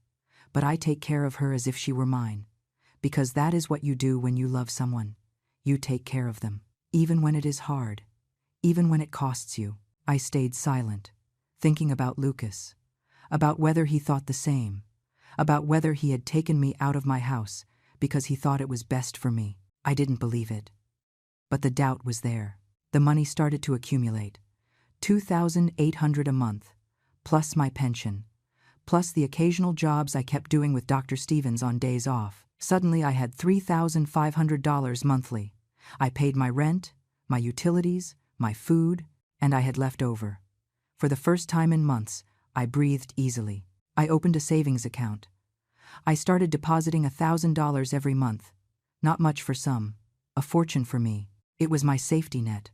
Speaker 1: but I take care of her as if she were mine, because that is what you do when you love someone. You take care of them, even when it is hard, even when it costs you." I stayed silent, thinking about Lucas, about whether he thought the same, about whether he had taken me out of my house because he thought it was best for me. I didn't believe it. But the doubt was there. The money started to accumulate. $2,800 a month, plus my pension, plus the occasional jobs I kept doing with Dr. Stevens on days off. Suddenly I had $3,500 monthly. I paid my rent, my utilities, my food, and I had left over. For the first time in months, I breathed easily. I opened a savings account. I started depositing $1,000 every month. Not much for some, a fortune for me. It was my safety net,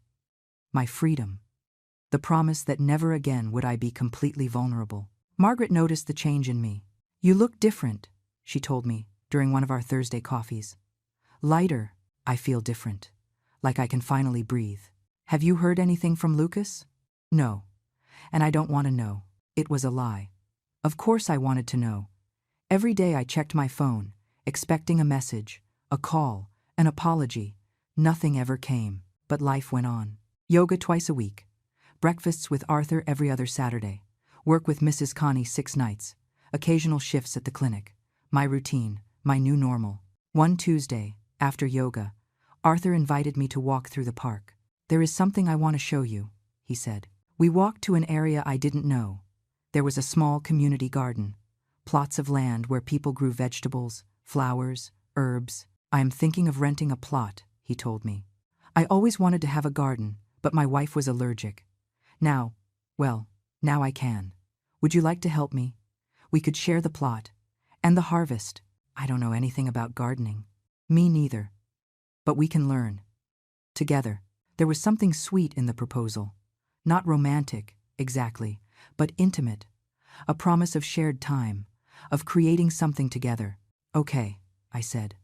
Speaker 1: my freedom, the promise that never again would I be completely vulnerable. Margaret noticed the change in me. "You look different," she told me during one of our Thursday coffees. "Lighter. I feel different, like I can finally breathe. Have you heard anything from Lucas?" "No. And I don't want to know." It was a lie. Of course I wanted to know. Every day I checked my phone, expecting a message, a call, an apology. Nothing ever came, but life went on. Yoga twice a week. Breakfasts with Arthur every other Saturday. Work with Mrs. Connie 6 nights. Occasional shifts at the clinic. My routine, my new normal. One Tuesday, after yoga, Arthur invited me to walk through the park. "There is something I want to show you," he said. We walked to an area I didn't know. There was a small community garden. Plots of land where people grew vegetables, flowers, herbs. "I am thinking of renting a plot," he told me. "I always wanted to have a garden, but my wife was allergic. Now I can. Would you like to help me? We could share the plot. And the harvest. I don't know anything about gardening." "Me neither. But we can learn. Together." There was something sweet in the proposal. Not romantic, exactly, but intimate. A promise of shared time, of creating something together. "Okay," I said.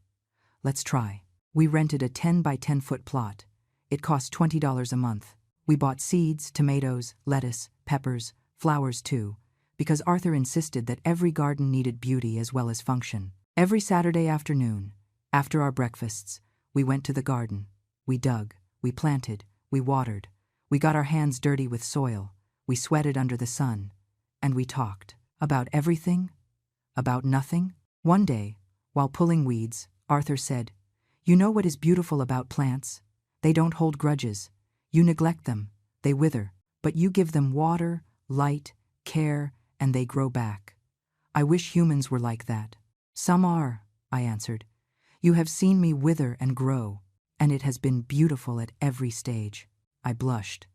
Speaker 1: "Let's try." We rented a 10 by 10 foot plot. It cost $20 a month. We bought seeds, tomatoes, lettuce, peppers, flowers too, because Arthur insisted that every garden needed beauty as well as function. Every Saturday afternoon, after our breakfasts, we went to the garden. We dug, we planted, we watered. We got our hands dirty with soil. We sweated under the sun. And we talked. About everything. About nothing. One day, while pulling weeds, Arthur said, "You know what is beautiful about plants? They don't hold grudges. You neglect them, they wither. But you give them water, light, care, and they grow back. I wish humans were like that." "Some are," I answered. "You have seen me wither and grow, and it has been beautiful at every stage." I blushed.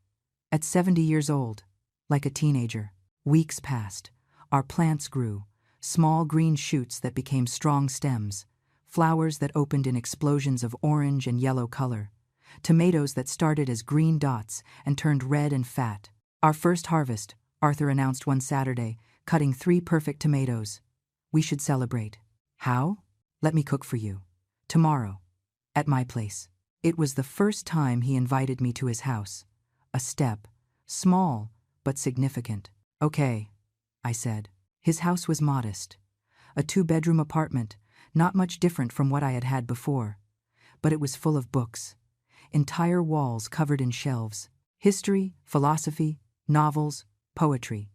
Speaker 1: At 70 years old, like a teenager. Weeks passed. Our plants grew, small green shoots that became strong stems, flowers that opened in explosions of orange and yellow color, tomatoes that started as green dots and turned red and fat. "Our first harvest," Arthur announced one Saturday, cutting 3 perfect tomatoes. "We should celebrate." "How?" "Let me cook for you. Tomorrow. At my place." It was the first time he invited me to his house. A step, small, but significant. Okay, I said. His house was modest. A 2-bedroom apartment, not much different from what I had had before. But it was full of books. Entire walls covered in shelves. History, philosophy, novels, poetry.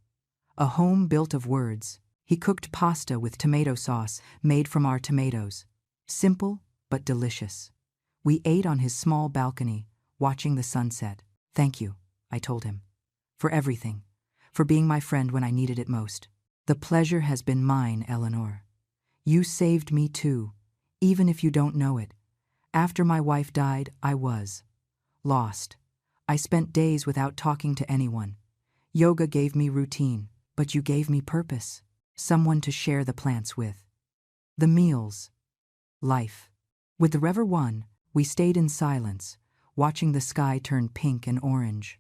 Speaker 1: A home built of words. He cooked pasta with tomato sauce made from our tomatoes. Simple, but delicious. We ate on his small balcony, watching the sunset. Thank you, I told him. For everything. For being my friend when I needed it most. The pleasure has been mine, Eleanor. You saved me too, even if you don't know it. After my wife died, I was lost. I spent days without talking to anyone. Yoga gave me routine, but you gave me purpose. Someone to share the plants with. The meals. Life. With the Rever One, we stayed in silence, watching the sky turn pink and orange.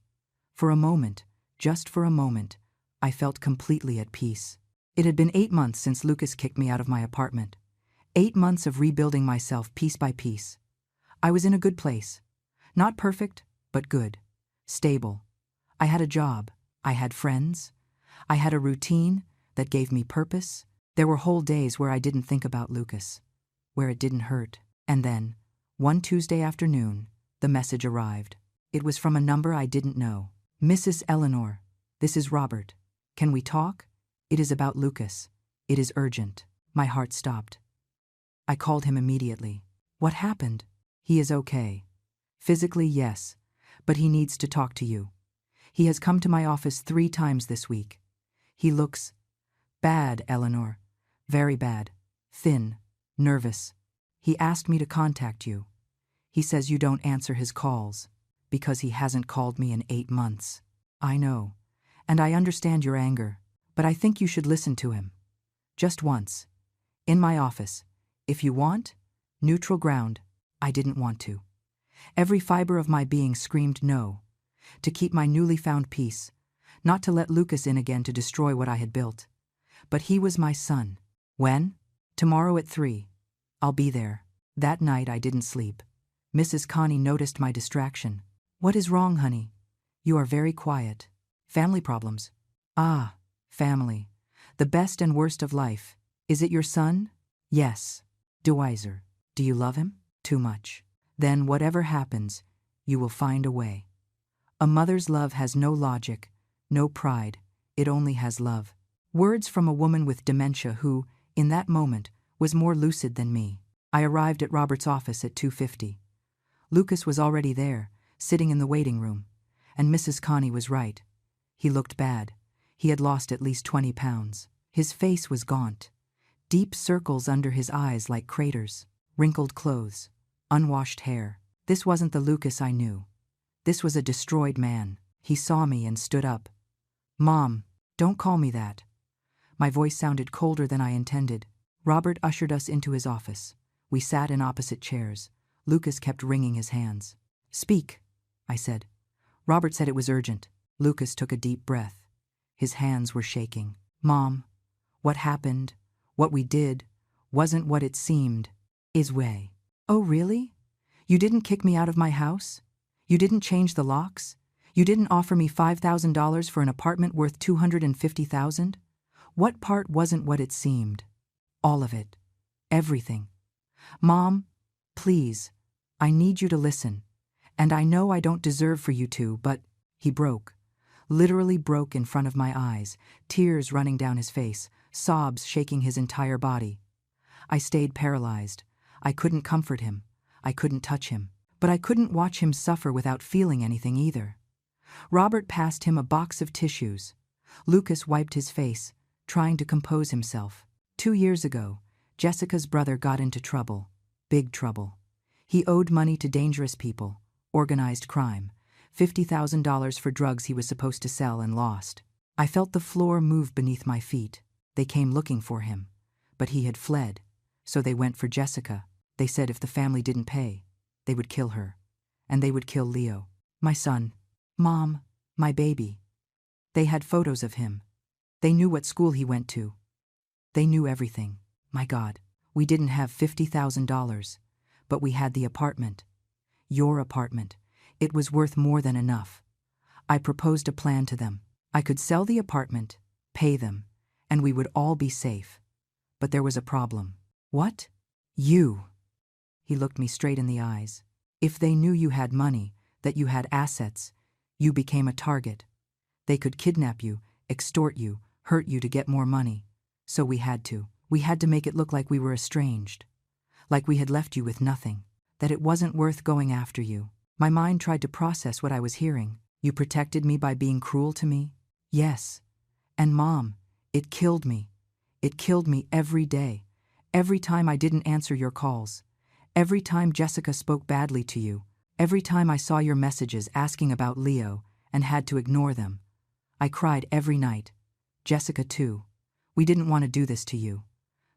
Speaker 1: For a moment, just for a moment, I felt completely at peace. It had been 8 months since Lucas kicked me out of my apartment. 8 months of rebuilding myself piece by piece. I was in a good place. Not perfect, but good. Stable. I had a job. I had friends. I had a routine that gave me purpose. There were whole days where I didn't think about Lucas, where it didn't hurt. And then, one Tuesday afternoon, the message arrived. It was from a number I didn't know. Mrs. Eleanor, this is Robert. Can we talk? It is about Lucas. It is urgent. My heart stopped. I called him immediately. What happened? He is okay. Physically, yes, but he needs to talk to you. He has come to my office 3 times this week. He looks bad, Eleanor. Very bad. Thin. Nervous. He asked me to contact you. He says you don't answer his calls because he hasn't called me in 8 months. I know, and I understand your anger, but I think you should listen to him. Just once. In my office. If you want, neutral ground. I didn't want to. Every fiber of my being screamed no. To keep my newly found peace. Not to let Lucas in again to destroy what I had built. But he was my son. When? Tomorrow at 3. I'll be there. That night I didn't sleep. Mrs. Connie noticed my distraction. What is wrong, honey? You are very quiet. Family problems. Ah, family. The best and worst of life. Is it your son? Yes. Dwiser. Do you love him? Too much. Then whatever happens, you will find a way. A mother's love has no logic, no pride. It only has love. Words from a woman with dementia who, in that moment, was more lucid than me. I arrived at Robert's office at 2:50. Lucas was already there, sitting in the waiting room. And Mrs. Connie was right. He looked bad. He had lost at least 20 pounds. His face was gaunt. Deep circles under his eyes like craters. Wrinkled clothes. Unwashed hair. This wasn't the Lucas I knew. This was a destroyed man. He saw me and stood up. Mom, don't call me that. My voice sounded colder than I intended. Robert ushered us into his office. We sat in opposite chairs. Lucas kept wringing his hands. Speak, I said. Robert said it was urgent. Lucas took a deep breath. His hands were shaking. Mom, what happened, what we did, wasn't what it seemed. Is way. Oh, really? You didn't kick me out of my house? You didn't change the locks? You didn't offer me $5,000 for an apartment worth $250,000? What part wasn't what it seemed? All of it. Everything. Mom, please, I need you to listen. And I know I don't deserve for you to, but he broke. Literally broke in front of my eyes, tears running down his face, sobs shaking his entire body. I stayed paralyzed. I couldn't comfort him. I couldn't touch him. But I couldn't watch him suffer without feeling anything either. Robert passed him a box of tissues. Lucas wiped his face, trying to compose himself. 2 years ago, Jessica's brother got into trouble. Big trouble. He owed money to dangerous people, organized crime, $50,000 for drugs he was supposed to sell and lost. I felt the floor move beneath my feet. They came looking for him. But he had fled. So they went for Jessica. They said if the family didn't pay, they would kill her. And they would kill Leo, my son. Mom, my baby. They had photos of him. They knew what school he went to. They knew everything. My God, we didn't have $50,000, but we had the apartment. Your apartment. It was worth more than enough. I proposed a plan to them. I could sell the apartment, pay them, and we would all be safe. But there was a problem. What? You. He looked me straight in the eyes. If they knew you had money, that you had assets, you became a target. They could kidnap you, extort you, hurt you to get more money. So we had to. We had to make it look like we were estranged. Like we had left you with nothing. That it wasn't worth going after you. My mind tried to process what I was hearing. You protected me by being cruel to me? Yes. And Mom, it killed me. It killed me every day. Every time I didn't answer your calls. Every time Jessica spoke badly to you. Every time I saw your messages asking about Leo and had to ignore them. I cried every night. Jessica too. We didn't want to do this to you.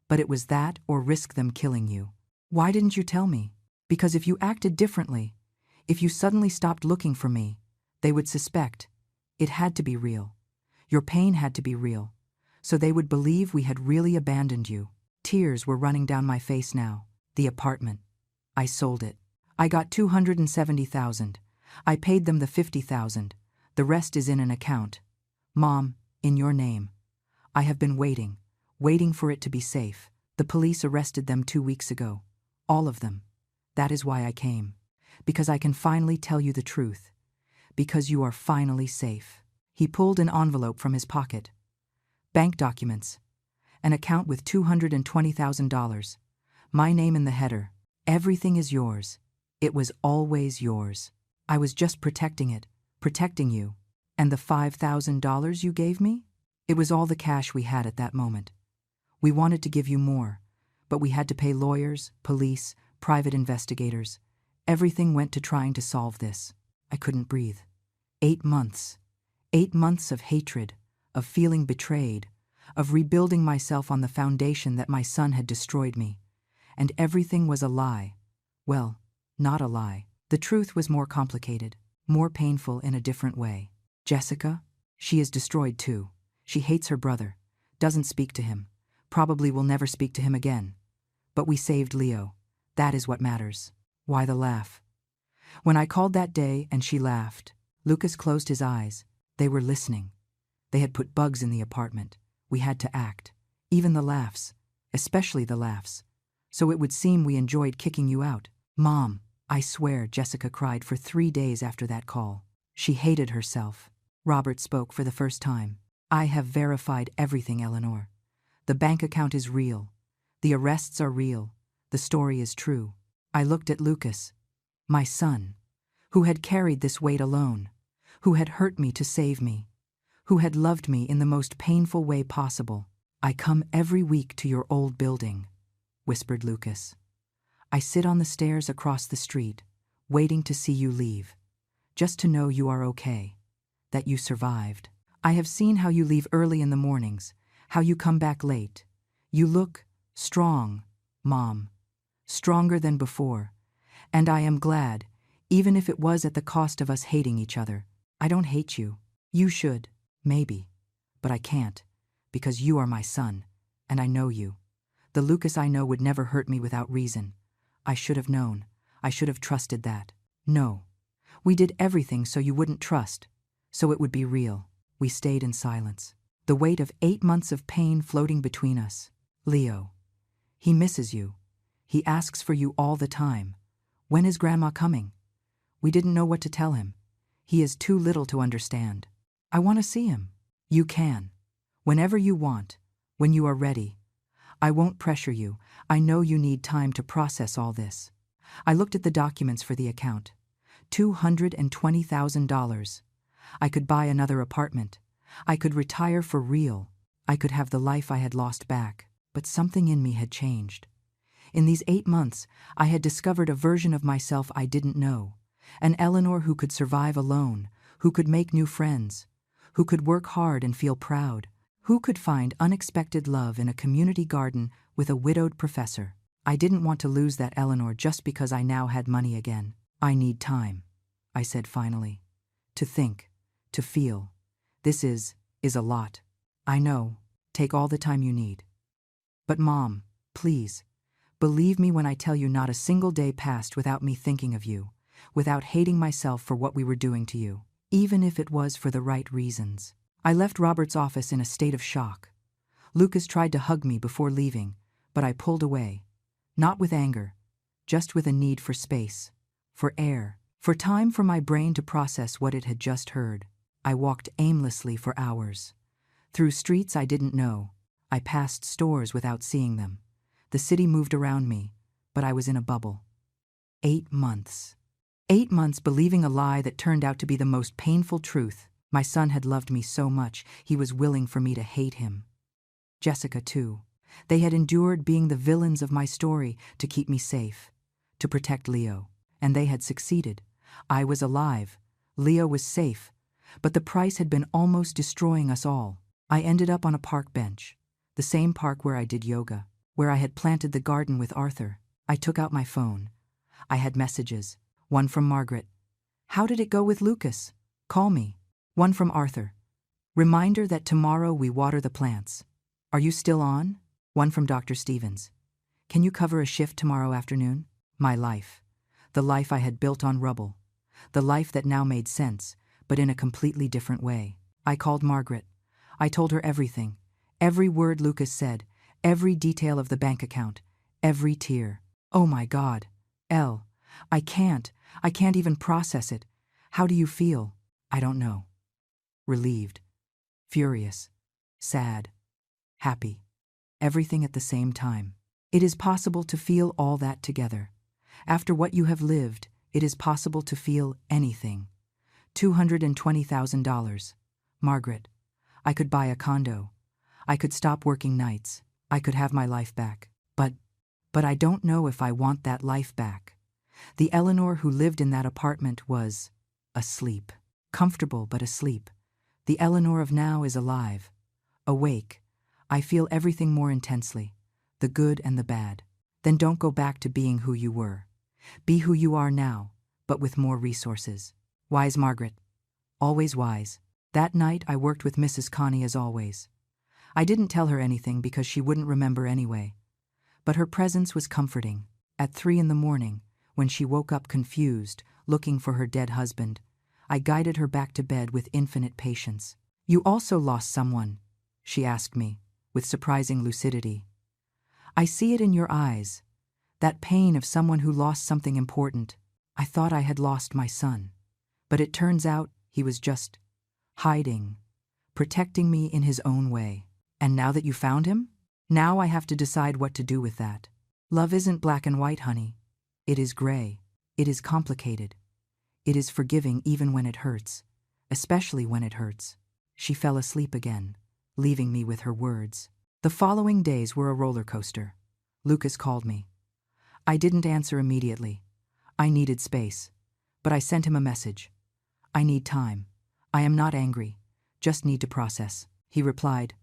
Speaker 1: But it was that or risk them killing you. Why didn't you tell me? Because if you acted differently, if you suddenly stopped looking for me, they would suspect. It had to be real. Your pain had to be real. So they would believe we had really abandoned you. Tears were running down my face now. The apartment. I sold it. I got $270,000. I paid them the $50,000. The rest is in an account. Mom, in your name. I have been waiting for it to be safe. The police arrested them 2 weeks ago. All of them. That is why I came. Because I can finally tell you the truth. Because you are finally safe. He pulled an envelope from his pocket. Bank documents. An account with $220,000. My name in the header. Everything is yours. It was always yours. I was just protecting it, protecting you. And the $5,000 you gave me? It was all the cash we had at that moment. We wanted to give you more, but we had to pay lawyers, police, private investigators. Everything went to trying to solve this. I couldn't breathe. 8 months. 8 months of hatred, of feeling betrayed, of rebuilding myself on the foundation that my son had destroyed me. And everything was a lie. Well, not a lie. The truth was more complicated, more painful in a different way. Jessica? She is destroyed too. She hates her brother, doesn't speak to him, probably will never speak to him again. But we saved Leo. That is what matters. Why the laugh? When I called that day and she laughed, Lucas closed his eyes. They were listening. They had put bugs in the apartment. We had to act. Even the laughs. Especially the laughs. So it would seem we enjoyed kicking you out. Mom, I swear, Jessica cried for 3 days after that call. She hated herself. Robert spoke for the first time. I have verified everything, Eleanor. The bank account is real. The arrests are real. The story is true. I looked at Lucas, my son, who had carried this weight alone, who had hurt me to save me, who had loved me in the most painful way possible. I come every week to your old building, whispered Lucas. I sit on the stairs across the street, waiting to see you leave, just to know you are okay, that you survived. I have seen how you leave early in the mornings, how you come back late. You look strong, Mom, stronger than before, and I am glad, even if it was at the cost of us hating each other. I don't hate you. You should, maybe, but I can't, because you are my son, and I know you. The Lucas I know would never hurt me without reason. I should have known. I should have trusted that. No. We did everything so you wouldn't trust, so it would be real. We stayed in silence. The weight of 8 months of pain floating between us. Leo. He misses you. He asks for you all the time. When is Grandma coming? We didn't know what to tell him. He is too little to understand. I want to see him. You can. Whenever you want. When you are ready. I won't pressure you. I know you need time to process all this. I looked at the documents for the account. $220,000. I could buy another apartment. I could retire for real. I could have the life I had lost back. But something in me had changed. In these 8 months, I had discovered a version of myself I didn't know. An Eleanor who could survive alone, who could make new friends, who could work hard and feel proud, who could find unexpected love in a community garden with a widowed professor. I didn't want to lose that Eleanor just because I now had money again. I need time, I said finally. To think, to feel. This is a lot. I know. Take all the time you need. But Mom, please, believe me when I tell you not a single day passed without me thinking of you, without hating myself for what we were doing to you, even if it was for the right reasons. I left Robert's office in a state of shock. Lucas tried to hug me before leaving, but I pulled away. Not with anger, just with a need for space, for air, for time for my brain to process what it had just heard. I walked aimlessly for hours. Through streets I didn't know. I passed stores without seeing them. The city moved around me, but I was in a bubble. 8 months. 8 months believing a lie that turned out to be the most painful truth. My son had loved me so much, he was willing for me to hate him. Jessica, too. They had endured being the villains of my story to keep me safe, to protect Leo. And they had succeeded. I was alive. Leo was safe. But the price had been almost destroying us all. I ended up on a park bench. The same park where I did yoga, where I had planted the garden with Arthur. I took out my phone. I had messages. One from Margaret. "How did it go with Lucas? Call me." One from Arthur. "Reminder that tomorrow we water the plants. Are you still on?" One from Dr. Stevens. "Can you cover a shift tomorrow afternoon?" My life. The life I had built on rubble. The life that now made sense, but in a completely different way. I called Margaret. I told her everything. Every word Lucas said. Every detail of the bank account. Every tear. Oh my God. Elle. I can't even process it. How do you feel? I don't know. Relieved. Furious. Sad. Happy. Everything at the same time. It is possible to feel all that together. After what you have lived, it is possible to feel anything. $220,000. Margaret. I could buy a condo. I could stop working nights. I could have my life back. But I don't know if I want that life back. The Eleanor who lived in that apartment was asleep. Comfortable but asleep. The Eleanor of now is alive. Awake. I feel everything more intensely. The good and the bad. Then don't go back to being who you were. Be who you are now, but with more resources. Wise Margaret. Always wise. That night I worked with Mrs. Connie as always. I didn't tell her anything because she wouldn't remember anyway. But her presence was comforting. At 3 a.m, when she woke up confused, looking for her dead husband, I guided her back to bed with infinite patience. "You also lost someone?" she asked me, with surprising lucidity. "I see it in your eyes. That pain of someone who lost something important. I thought I had lost my son. But it turns out he was just hiding, protecting me in his own way. And now that you found him? Now I have to decide what to do with that. Love isn't black and white, honey. It is gray. It is complicated. It is forgiving even when it hurts, especially when it hurts." She fell asleep again, leaving me with her words. The following days were a roller coaster. Lucas called me. I didn't answer immediately. I needed space. But I sent him a message. "I need time. I am not angry. Just need to process." He replied,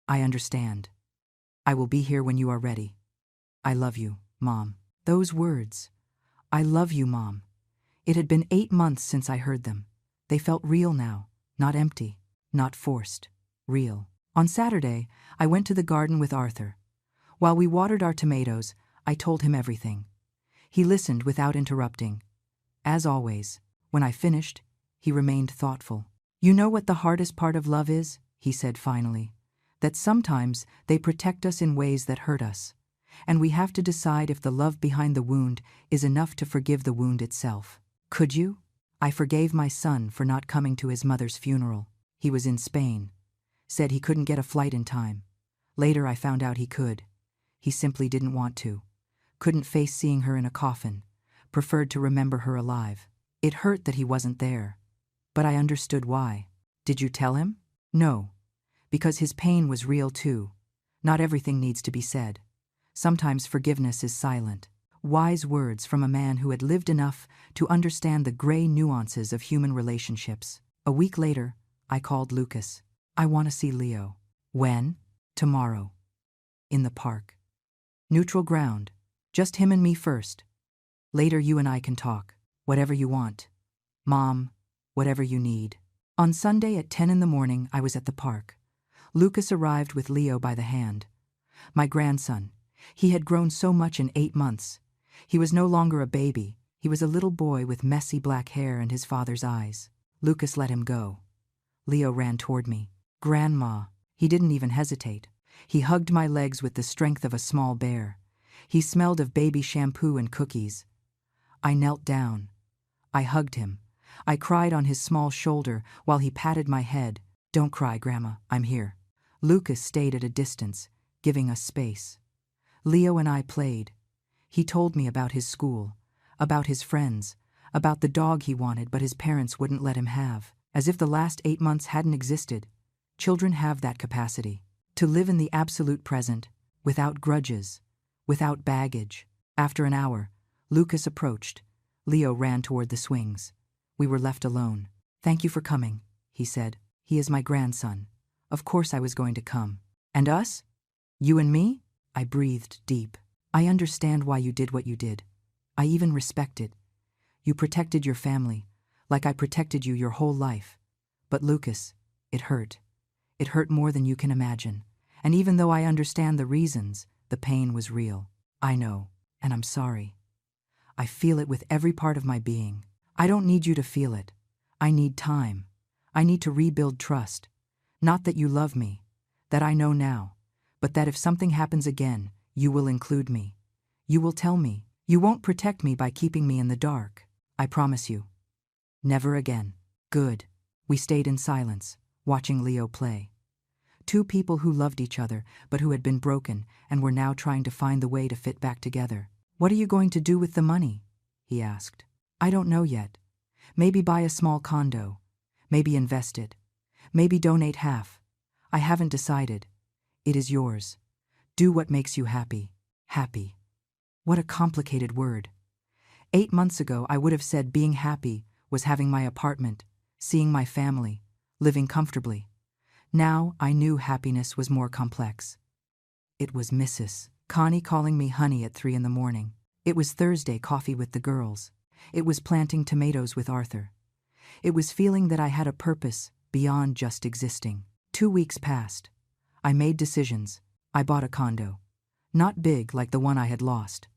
Speaker 1: "I understand. I will be here when you are ready. I love you, Mom." Those words. I love you, Mom. It had been 8 months since I heard them. They felt real now, not empty, not forced, real. On Saturday, I went to the garden with Arthur. While we watered our tomatoes, I told him everything. He listened without interrupting. As always, when I finished, he remained thoughtful. "You know what the hardest part of love is?" he said finally. "That sometimes they protect us in ways that hurt us. And we have to decide if the love behind the wound is enough to forgive the wound itself." Could you? I forgave my son for not coming to his mother's funeral. He was in Spain. Said he couldn't get a flight in time. Later I found out he could. He simply didn't want to. Couldn't face seeing her in a coffin. Preferred to remember her alive. It hurt that he wasn't there. But I understood why. Did you tell him? No. Because his pain was real too. Not everything needs to be said. Sometimes forgiveness is silent. Wise words from a man who had lived enough to understand the gray nuances of human relationships. A week later, I called Lucas. "I want to see Leo." "When?" "Tomorrow. In the park. Neutral ground. Just him and me first. Later you and I can talk. Whatever you want. Mom, whatever you need." On Sunday at 10 a.m, I was at the park. Lucas arrived with Leo by the hand. My grandson. He had grown so much in 8 months. He was no longer a baby. He was a little boy with messy black hair and his father's eyes. Lucas let him go. Leo ran toward me. Grandma. He didn't even hesitate. He hugged my legs with the strength of a small bear. He smelled of baby shampoo and cookies. I knelt down. I hugged him. I cried on his small shoulder while he patted my head. Don't cry, Grandma, I'm here. Lucas stayed at a distance, giving us space. Leo and I played. He told me about his school, about his friends, about the dog he wanted but his parents wouldn't let him have, as if the last 8 months hadn't existed. Children have that capacity, to live in the absolute present, without grudges, without baggage. After an hour, Lucas approached. Leo ran toward the swings. We were left alone. Thank you for coming, he said. He is my grandson. Of course I was going to come. And us? You and me? I breathed deep. I understand why you did what you did. I even respect it. You protected your family, like I protected you your whole life. But Lucas, it hurt. It hurt more than you can imagine. And even though I understand the reasons, the pain was real. I know, and I'm sorry. I feel it with every part of my being. I don't need you to feel it. I need time. I need to rebuild trust. Not that you love me, that I know now, but that if something happens again, you will include me. You will tell me. You won't protect me by keeping me in the dark. I promise you. Never again. Good. We stayed in silence, watching Leo play. Two people who loved each other, but who had been broken and were now trying to find the way to fit back together. What are you going to do with the money? He asked. I don't know yet. Maybe buy a small condo. Maybe invest it. Maybe donate half. I haven't decided. It is yours. Do what makes you happy. Happy. What a complicated word. 8 months ago, I would have said being happy was having my apartment, seeing my family, living comfortably. Now I knew happiness was more complex. It was Mrs. Connie calling me honey at 3 in the morning. It was Thursday coffee with the girls. It was planting tomatoes with Arthur. It was feeling that I had a purpose beyond just existing. 2 weeks passed. I made decisions. I bought a condo. Not big like the one I had lost,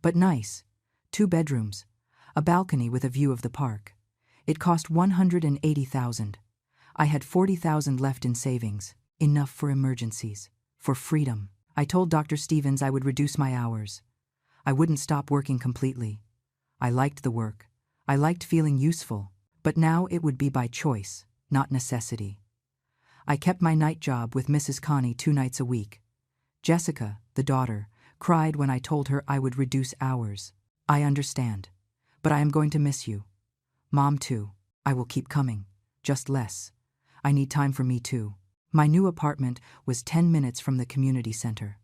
Speaker 1: but nice. 2 bedrooms, a balcony with a view of the park. It cost $180,000. I had $40,000 left in savings, enough for emergencies, for freedom. I told Dr. Stevens I would reduce my hours. I wouldn't stop working completely. I liked the work. I liked feeling useful, but now it would be by choice, not necessity. I kept my night job with Mrs. Connie 2 nights a week. Jessica, the daughter, cried when I told her I would reduce hours. I understand, but I am going to miss you. Mom too. I will keep coming, just less. I need time for me too. My new apartment was 10 minutes from the community center.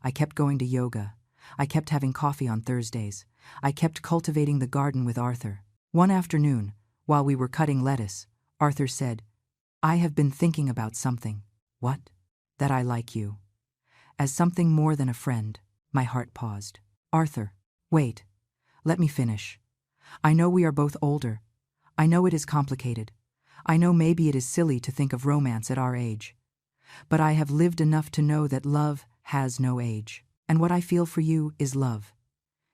Speaker 1: I kept going to yoga. I kept having coffee on Thursdays. I kept cultivating the garden with Arthur. One afternoon, while we were cutting lettuce, Arthur said, I have been thinking about something. What? That I like you. As something more than a friend. My heart paused. Arthur, wait. Let me finish. I know we are both older. I know it is complicated. I know maybe it is silly to think of romance at our age. But I have lived enough to know that love has no age. And what I feel for you is love.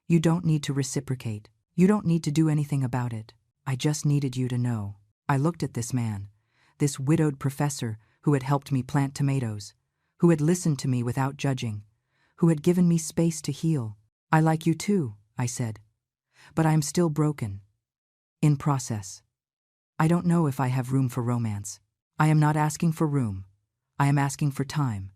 Speaker 1: You don't need to reciprocate. You don't need to do anything about it. I just needed you to know. I looked at this man, this widowed professor who had helped me plant tomatoes, who had listened to me without judging, who had given me space to heal. I like you too, I said. But I am still broken. In process. I don't know if I have room for romance. I am not asking for room. I am asking for time,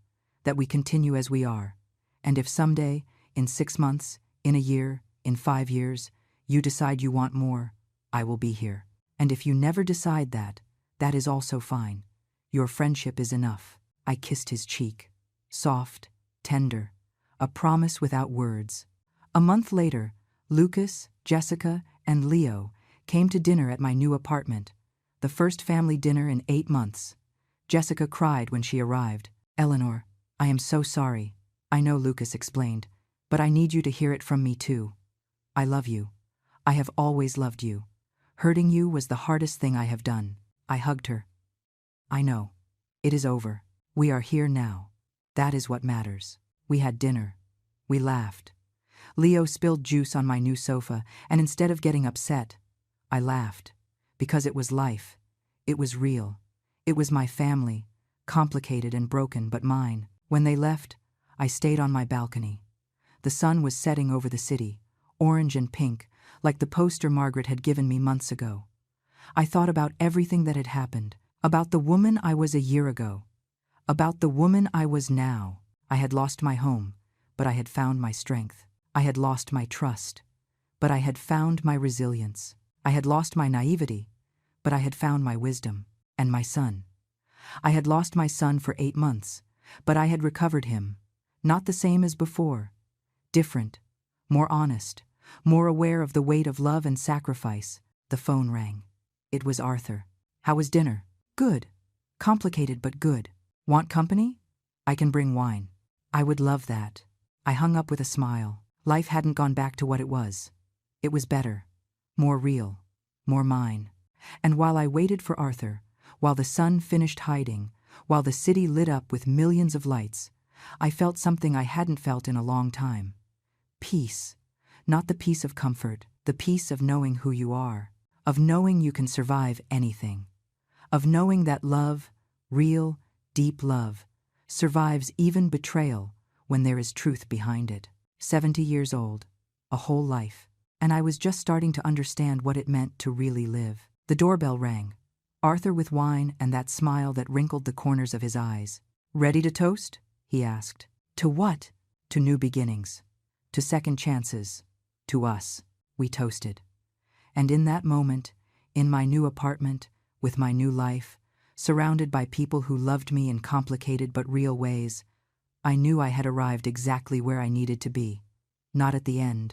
Speaker 1: that we continue as we are. And if someday, in 6 months, in a year, in 5 years, you decide you want more, I will be here. And if you never decide that, that is also fine. Your friendship is enough. I kissed his cheek. Soft, tender, a promise without words. A month later, Lucas, Jessica, and Leo came to dinner at my new apartment, the first family dinner in 8 months. Jessica cried when she arrived. Eleanor, I am so sorry. I know, Lucas explained, but I need you to hear it from me too. I love you. I have always loved you. Hurting you was the hardest thing I have done. I hugged her. I know. It is over. We are here now. That is what matters. We had dinner. We laughed. Leo spilled juice on my new sofa, and instead of getting upset, I laughed. Because it was life. It was real. It was my family, complicated and broken, but mine. When they left, I stayed on my balcony. The sun was setting over the city, orange and pink, like the poster Margaret had given me months ago. I thought about everything that had happened, about the woman I was a year ago, about the woman I was now. I had lost my home, but I had found my strength. I had lost my trust, but I had found my resilience. I had lost my naivety, but I had found my wisdom. And my son. I had lost my son for 8 months, but I had recovered him. Not the same as before. Different, more honest, more aware of the weight of love and sacrifice. The phone rang. It was Arthur. How was dinner? Good. Complicated but good. Want company? I can bring wine. I would love that. I hung up with a smile. Life hadn't gone back to what it was. It was better, more real, more mine. And while I waited for Arthur, while the sun finished hiding, while the city lit up with millions of lights, I felt something I hadn't felt in a long time. Peace. Not the peace of comfort, the peace of knowing who you are, of knowing you can survive anything, of knowing that love, real, deep love, survives even betrayal when there is truth behind it. 70 years old, a whole life, and I was just starting to understand what it meant to really live. The doorbell rang. Arthur with wine and that smile that wrinkled the corners of his eyes. Ready to toast? He asked. To what? To new beginnings. To second chances. To us. We toasted. And in that moment, in my new apartment, with my new life, surrounded by people who loved me in complicated but real ways, I knew I had arrived exactly where I needed to be. Not at the end,